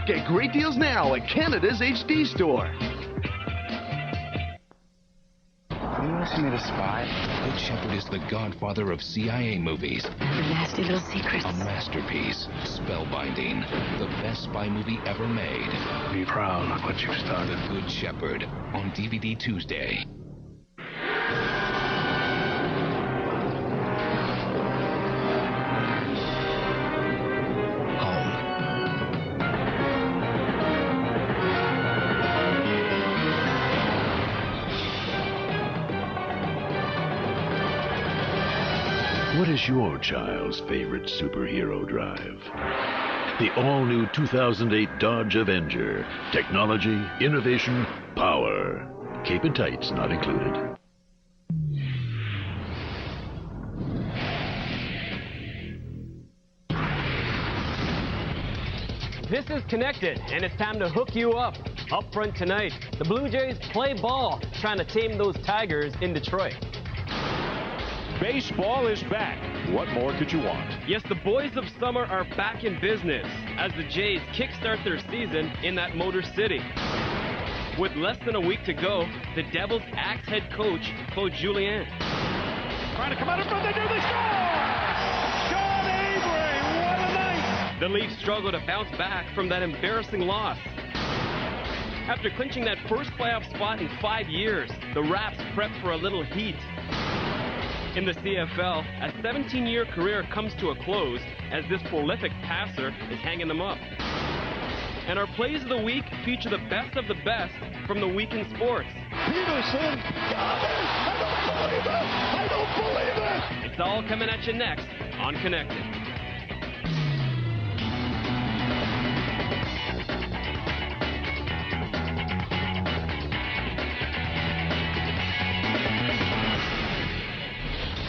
Get great deals now at Canada's HD store. You want me to spy? Good Shepherd is the godfather of CIA movies. The nasty little secrets. A masterpiece. Spellbinding. The best spy movie ever made. Be proud of what you've started. The Good Shepherd on DVD Tuesday. What is your child's favorite superhero drive? The all-new 2008 Dodge Avenger. Technology, innovation, power. Cape and tights not included. This is Connected, and it's time to hook you up. Up front tonight, the Blue Jays play ball, trying to tame those Tigers in Detroit. Baseball is back. What more could you want? Yes, the boys of summer are back in business as the Jays kickstart their season in that Motor City. With less than a week to go, the Devils' axe head coach, Claude Julien. Trying to come out in front, they do, they score! Sean Avery, what a night! The Leafs struggle to bounce back from that embarrassing loss. After clinching that first playoff spot in 5 years, the Raps prep for a little heat. In the CFL, a 17-year career comes to a close as this prolific passer is hanging them up. And our plays of the week feature the best of the best from the week in sports. Peterson got it! I don't believe it! It's all coming at you next on Connected.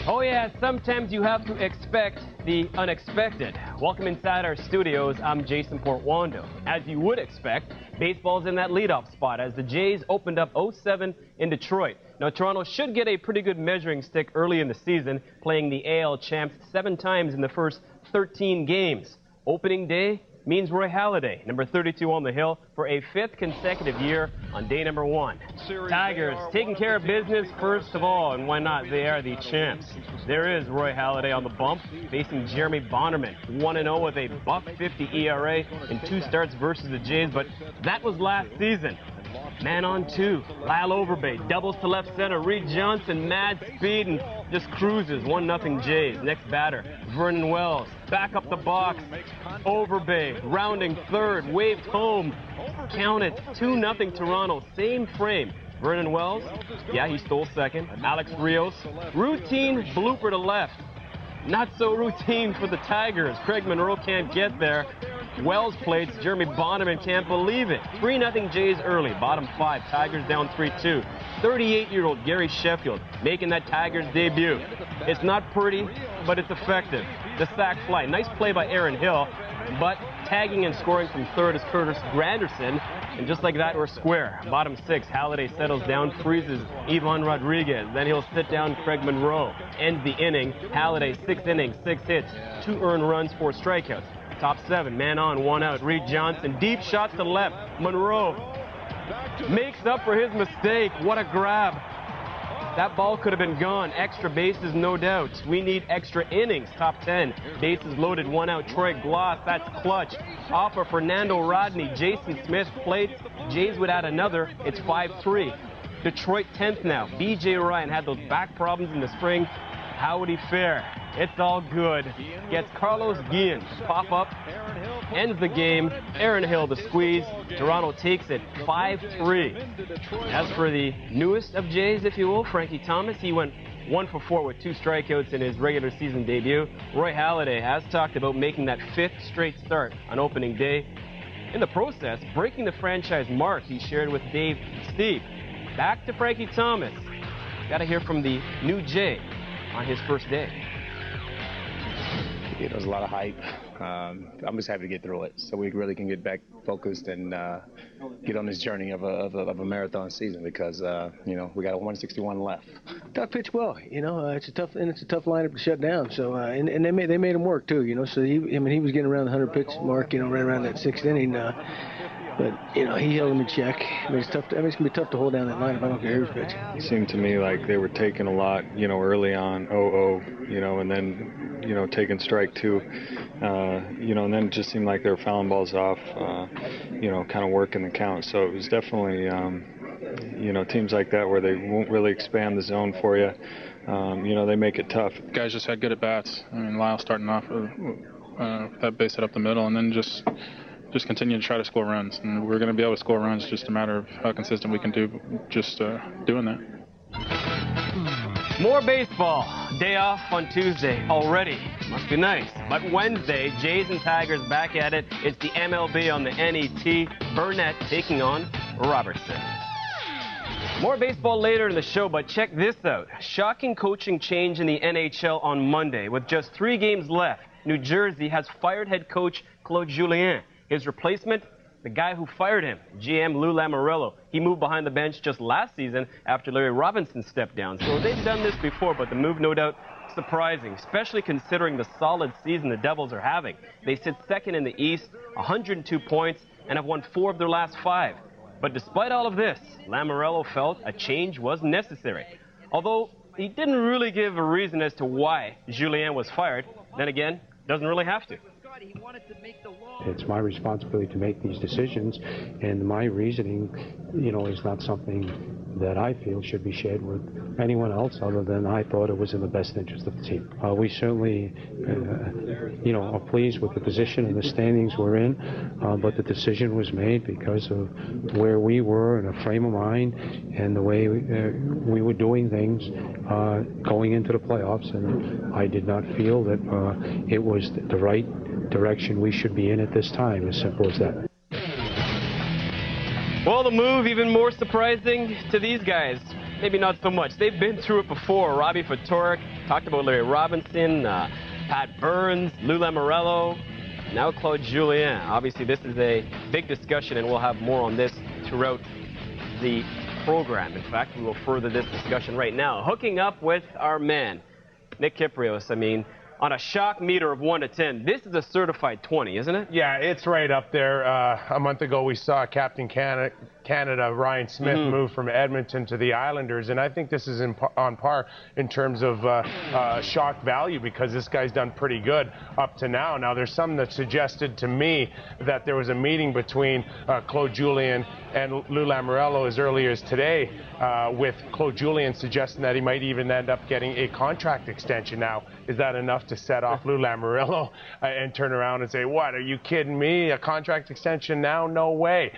Oh yeah, sometimes you have to expect the unexpected. Welcome inside our studios. I'm Jason Portwando. As you would expect, baseball's in that leadoff spot as the Jays opened up 0-7 in Detroit. Now, Toronto should get a pretty good measuring stick early in the season, playing the AL champs 7 times in the first 13 games. Opening day means Roy Halladay, number 32 on the hill, for a 5th consecutive year on day number 1. Tigers taking care of business first of all, and why not? They are the champs. There is Roy Halladay on the bump, facing Jeremy Bonnerman, 1-0 with a .50 ERA in 2 starts versus the Jays, but that was last season. Man on 2, Lyle Overbay, doubles to left center, Reed Johnson, mad speed and just cruises, 1-0 Jays. Next batter, Vernon Wells, back up the box, Overbay, rounding third, waved home, count it, 2-0 Toronto, same frame. Vernon Wells, yeah, he stole second. Alex Rios, routine blooper to left. Not so routine for the Tigers. Craig Monroe can't get there. Wells plates, Jeremy Bonnerman can't believe it. 3-0 Jays early, bottom 5, Tigers down 3-2. 38-year-old Gary Sheffield making that Tigers debut. It's not pretty, but it's effective. The sac fly, nice play by Aaron Hill, but tagging and scoring from third is Curtis Granderson, and just like that, we're square. Bottom 6, Halladay settles down, freezes Ivan Rodriguez, then he'll sit down Craig Monroe. Ends the inning, Halladay 6 innings, 6 hits, 2 earned runs, 4 strikeouts. Top 7, man on, 1 out. Reed Johnson, deep shot to left. Monroe makes up for his mistake. What a grab. That ball could have been gone. Extra bases, no doubt. We need extra innings. Top 10, bases loaded, 1 out. Troy Gloss, that's clutch. Off of Fernando Rodney. Jason Smith plates. Jays would add another. It's 5-3. Detroit 10th now. B.J. Ryan had those back problems in the spring. How would he fare? It's all good. Gets Carlos Guillen to pop up. Ends the game. Aaron Hill the squeeze. Toronto takes it 5-3. As for the newest of Jays, if you will, Frankie Thomas, he went 1 for 4 with 2 strikeouts in his regular season debut. Roy Halladay has talked about making that 5th straight start on opening day. In the process, breaking the franchise mark he shared with Dave Steve. Back to Frankie Thomas. Got to hear from the new Jay on his first day. Yeah, there was a lot of hype. I'm just happy to get through it so we really can get back focused and get on this journey of a marathon season because, you know, we got 161 left. Doug pitched well, you know, it's a tough lineup to shut down. So, and they made him work too, you know, so he was getting around the 100 pitch mark, you know, right around that 6th inning. But, you know, he held him in check. I mean, it's tough. It's going to be tough to hold down that lineup. I don't care who's pitching. It seemed to me like they were taking a lot, you know, early on, 0-0, you know, and then, you know, taking strike 2, you know, and then it just seemed like they were fouling balls off, you know, kind of working the count. So it was definitely, you know, teams like that where they won't really expand the zone for you. You know, they make it tough. Guys just had good at-bats. I mean, Lyle starting off with that base hit up the middle and then just continue to try to score runs. And we're going to be able to score runs, just a matter of how consistent we can do just doing that. More baseball. Day off on Tuesday already. Must be nice. But Wednesday, Jays and Tigers back at it. It's the MLB on the NET. Burnett taking on Robertson. More baseball later in the show, but check this out. Shocking coaching change in the NHL on Monday. With just 3 games left, New Jersey has fired head coach Claude Julien. His replacement, the guy who fired him, GM Lou Lamoriello. He moved behind the bench just last season after Larry Robinson stepped down. So they've done this before, but the move, no doubt, surprising, especially considering the solid season the Devils are having. They sit second in the East, 102 points, and have won 4 of their last 5. But despite all of this, Lamoriello felt a change was necessary. Although he didn't really give a reason as to why Julien was fired, then again, doesn't really have to. It's my responsibility to make these decisions, and my reasoning, is not something that I feel should be shared with anyone else other than I thought it was in the best interest of the team. We certainly, are pleased with the position and the standings we're in, but the decision was made because of where we were in a frame of mind and the way we were doing things going into the playoffs, and I did not feel that it was the right direction we should be in at this time, as simple as that. Well, the move even more surprising to these guys. Maybe not so much. They've been through it before. Robbie Ftorek, talked about Larry Robinson, Pat Burns, Lou Lamoriello, now Claude Julien. Obviously, this is a big discussion, and we'll have more on this throughout the program. In fact, we will further this discussion right now. Hooking up with our man, Nick Kypreos. On a shock meter of 1 to 10, this is a certified 20, isn't it? Yeah, it's right up there. A month ago, we saw Captain Canada Ryan Smith move from Edmonton to the Islanders, and I think this is on par in terms of shock value because this guy's done pretty good up to now. Now, there's some that suggested to me that there was a meeting between Claude Julien and Lou Lamoriello as early as today, with Claude Julien suggesting that he might even end up getting a contract extension. Now, is that enough to set off Lou Lamoriello and turn around and say, what, are you kidding me? A contract extension now? No way.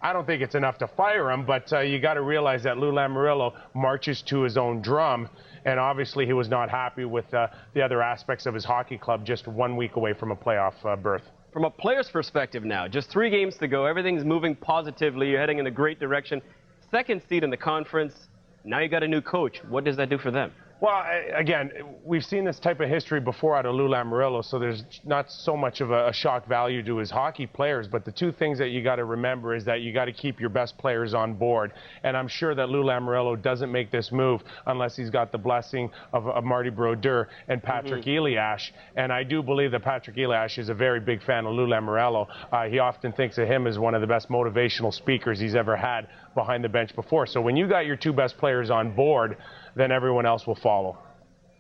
I don't think it's enough to fire him, but you got to realize that Lou Lamoriello marches to his own drum, and obviously he was not happy with the other aspects of his hockey club just 1 week away from a playoff berth. From a player's perspective now, just 3 games to go, everything's moving positively, you're heading in a great direction. Second seed in the conference, now you got a new coach. What does that do for them? Well, again, we've seen this type of history before out of Lou Lamoriello, so there's not so much of a shock value to his hockey players. But the 2 things that you got to remember is that you got to keep your best players on board. And I'm sure that Lou Lamoriello doesn't make this move unless he's got the blessing of Marty Brodeur and Patrick Elias. And I do believe that Patrick Elias is a very big fan of Lou Lamoriello. He often thinks of him as one of the best motivational speakers he's ever had behind the bench before. So when you got your 2 best players on board, then everyone else will follow.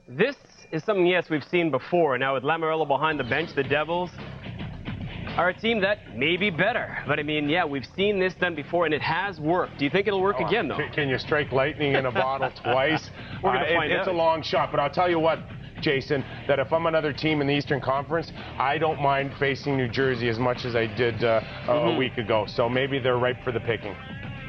This is something, yes, we've seen before. Now with Lamoriello behind the bench, the Devils are a team that may be better. But yeah, we've seen this done before, and it has worked. Do you think it'll work again, though? Can you strike lightning in a bottle twice? We're going to find out. It's a long shot, but I'll tell you what, Jason, that if I'm another team in the Eastern Conference, I don't mind facing New Jersey as much as I did a week ago. So maybe they're ripe for the picking.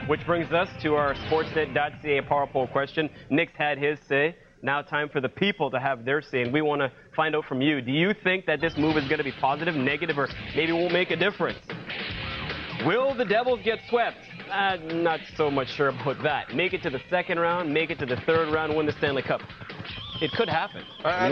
Which brings us to our Sportsnet.ca power poll question. Nick's had his say. Now time for the people to have their say, and we want to find out from you. Do you think that this move is going to be positive, negative, or maybe won't make a difference? Will the Devils get swept? Not so much sure about that. Make it to the 2nd round, make it to the 3rd round, win the Stanley Cup. It could happen.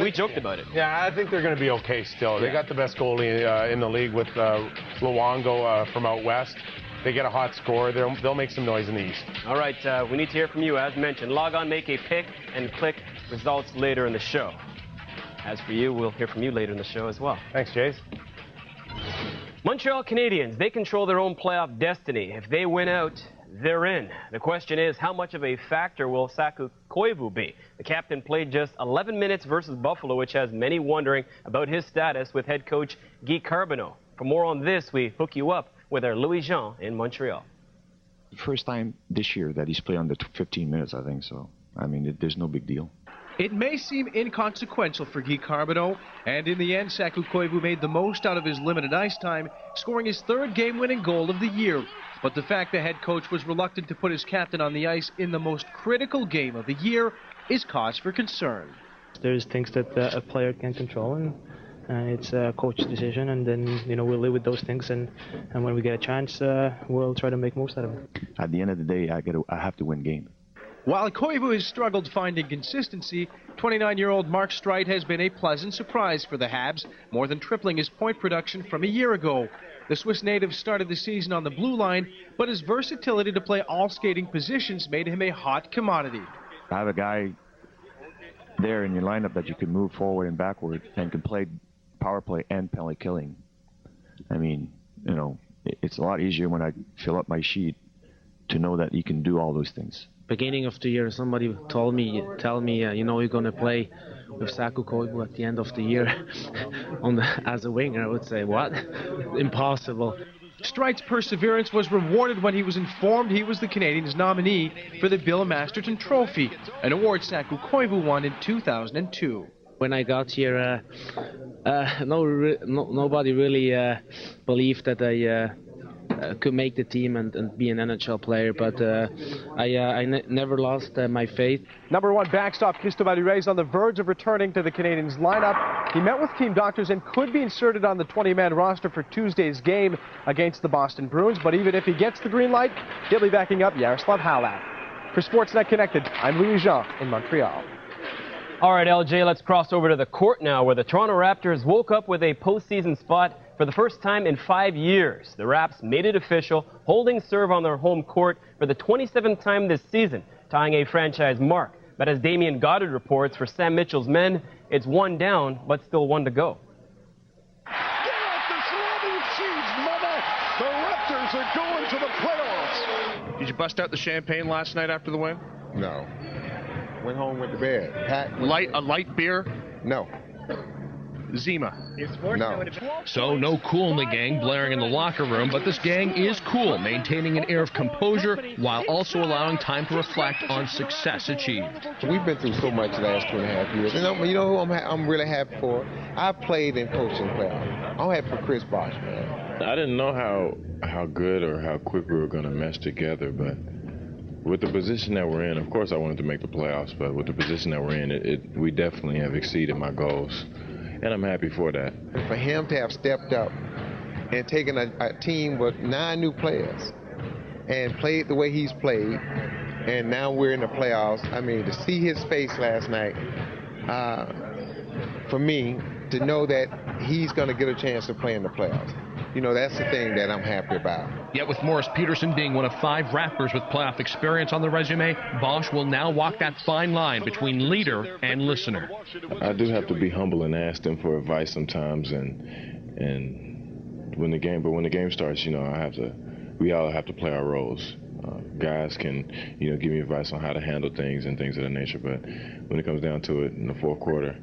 We joked about it. Yeah, I think they're going to be okay still. They got the best goalie in the league with Luongo from out west. They get a hot score, they'll make some noise in the East. All right, we need to hear from you. As mentioned, log on, make a pick, and click results later in the show. As for you, we'll hear from you later in the show as well. Thanks, Jace. Montreal Canadiens, they control their own playoff destiny. If they win out, they're in. The question is, how much of a factor will Saku Koivu be? The captain played just 11 minutes versus Buffalo, which has many wondering about his status with head coach Guy Carbonneau. For more on this, we hook you up with our Louis Jean in Montreal. First time this year that he's played under 15 minutes, I think so. There's no big deal. It may seem inconsequential for Guy Carbonneau, and in the end, Saku Koivu made the most out of his limited ice time, scoring his 3rd game-winning goal of the year. But the fact the head coach was reluctant to put his captain on the ice in the most critical game of the year is cause for concern. There's things that a player can control, and it's a coach's decision, and then we'll live with those things, and when we get a chance, we'll try to make most out of it. At the end of the day, I have to win game. While Koivu has struggled finding consistency, 29-year-old Mark Streit has been a pleasant surprise for the Habs, more than tripling his point production from a year ago. The Swiss native started the season on the blue line, but his versatility to play all skating positions made him a hot commodity. I have a guy there in your lineup that you can move forward and backward and can play power play and penalty killing. I mean, you know, it's a lot easier when I fill up my sheet to know that you can do all those things. Beginning of the year, somebody tell me, you know, you're going to play with Saku Koivu at the end of the year as a winger. I would say, what? Impossible. Strite's perseverance was rewarded when he was informed he was the Canadiens' nominee for the Bill Masterton Trophy, an award Saku Koivu won in 2002. When I got here, nobody really believed that I could make the team and be an NHL player, but I never lost my faith. Number 1 backstop Cristobal is on the verge of returning to the Canadiens lineup. He met with team doctors and could be inserted on the 20-man roster for Tuesday's game against the Boston Bruins, but even if he gets the green light, he'll be backing up Yaroslav Halak. For Sportsnet Connected, I'm Louis Jean in Montreal. All right, LJ, let's cross over to the court now, where the Toronto Raptors woke up with a postseason spot for the first time in 5 years. The Raps made it official, holding serve on their home court for the 27th time this season, tying a franchise mark. But as Damien Goddard reports, for Sam Mitchell's men, it's 1 down, but still 1 to go. Get off the slamming seeds, mother! The Raptors are going to the playoffs. Did you bust out the champagne last night after the win? No. Went home, went to bed. A light beer? No. Zima. No. So no cool in the gang blaring in the locker room, but this gang is cool, maintaining an air of composure while also allowing time to reflect on success achieved. We've been through so much the last 2.5 years, and you know who I'm really happy for? I played and coached in playoffs. I'm happy for Chris Bosh, man. I didn't know how good or how quick we were going to mesh together, but with the position that we're in, of course I wanted to make the playoffs, but with the position that we're in, we definitely have exceeded my goals. And I'm happy for that. For him to have stepped up and taken a team with 9 new players and played the way he's played, and now we're in the playoffs. I mean, to see his face last night, for me, to know that he's going to get a chance to play in the playoffs. You know, that's the thing that I'm happy about. Yet with Morris Peterson being one of 5 Raptors with playoff experience on the resume, Bosh will now walk that fine line between leader and listener. I do have to be humble and ask them for advice sometimes, and when the game starts, you know, we all have to play our roles. Guys can, you know, give me advice on how to handle things and things of that nature, but when it comes down to it in the fourth quarter,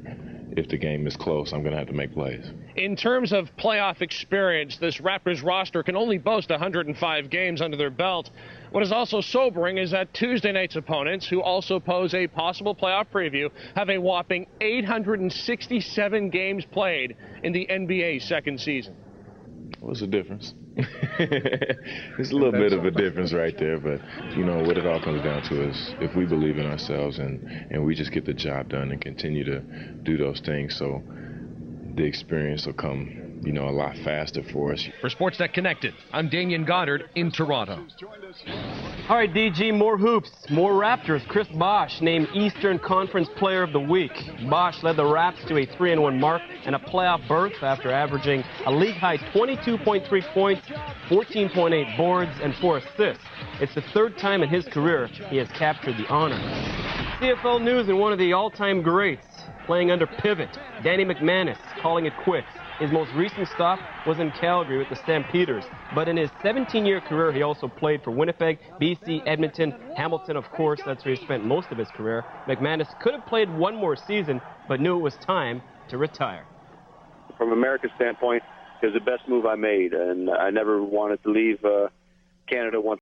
if the game is close, I'm going to have to make plays. In terms of playoff experience, this Raptors roster can only boast 105 games under their belt. What is also sobering is that Tuesday night's opponents, who also pose a possible playoff preview, have a whopping 867 games played in the NBA's second season. What's the difference? It's a little bit of a difference right there, but you know what it all comes down to is if we believe in ourselves and we just get the job done and continue to do those things, so the experience will come, you know, a lot faster for us. For Sportsnet Connected, I'm Damien Goddard in Toronto. All right, DG, more hoops, more Raptors. Chris Bosh named Eastern Conference Player of the Week. Bosh led the Raps to a 3-1 mark and a playoff berth after averaging a league-high 22.3 points, 14.8 boards, and 4 assists. It's the 3rd time in his career he has captured the honor. CFL news and one of the all-time greats playing under pivot, Danny McManus, calling it quits. His most recent stop was in Calgary with the Stampeders, but in his 17-year career, he also played for Winnipeg, BC, Edmonton, Hamilton, of course. That's where he spent most of his career. McManus could have played 1 more season, but knew it was time to retire. From America's standpoint, it was the best move I made, and I never wanted to leave Canada once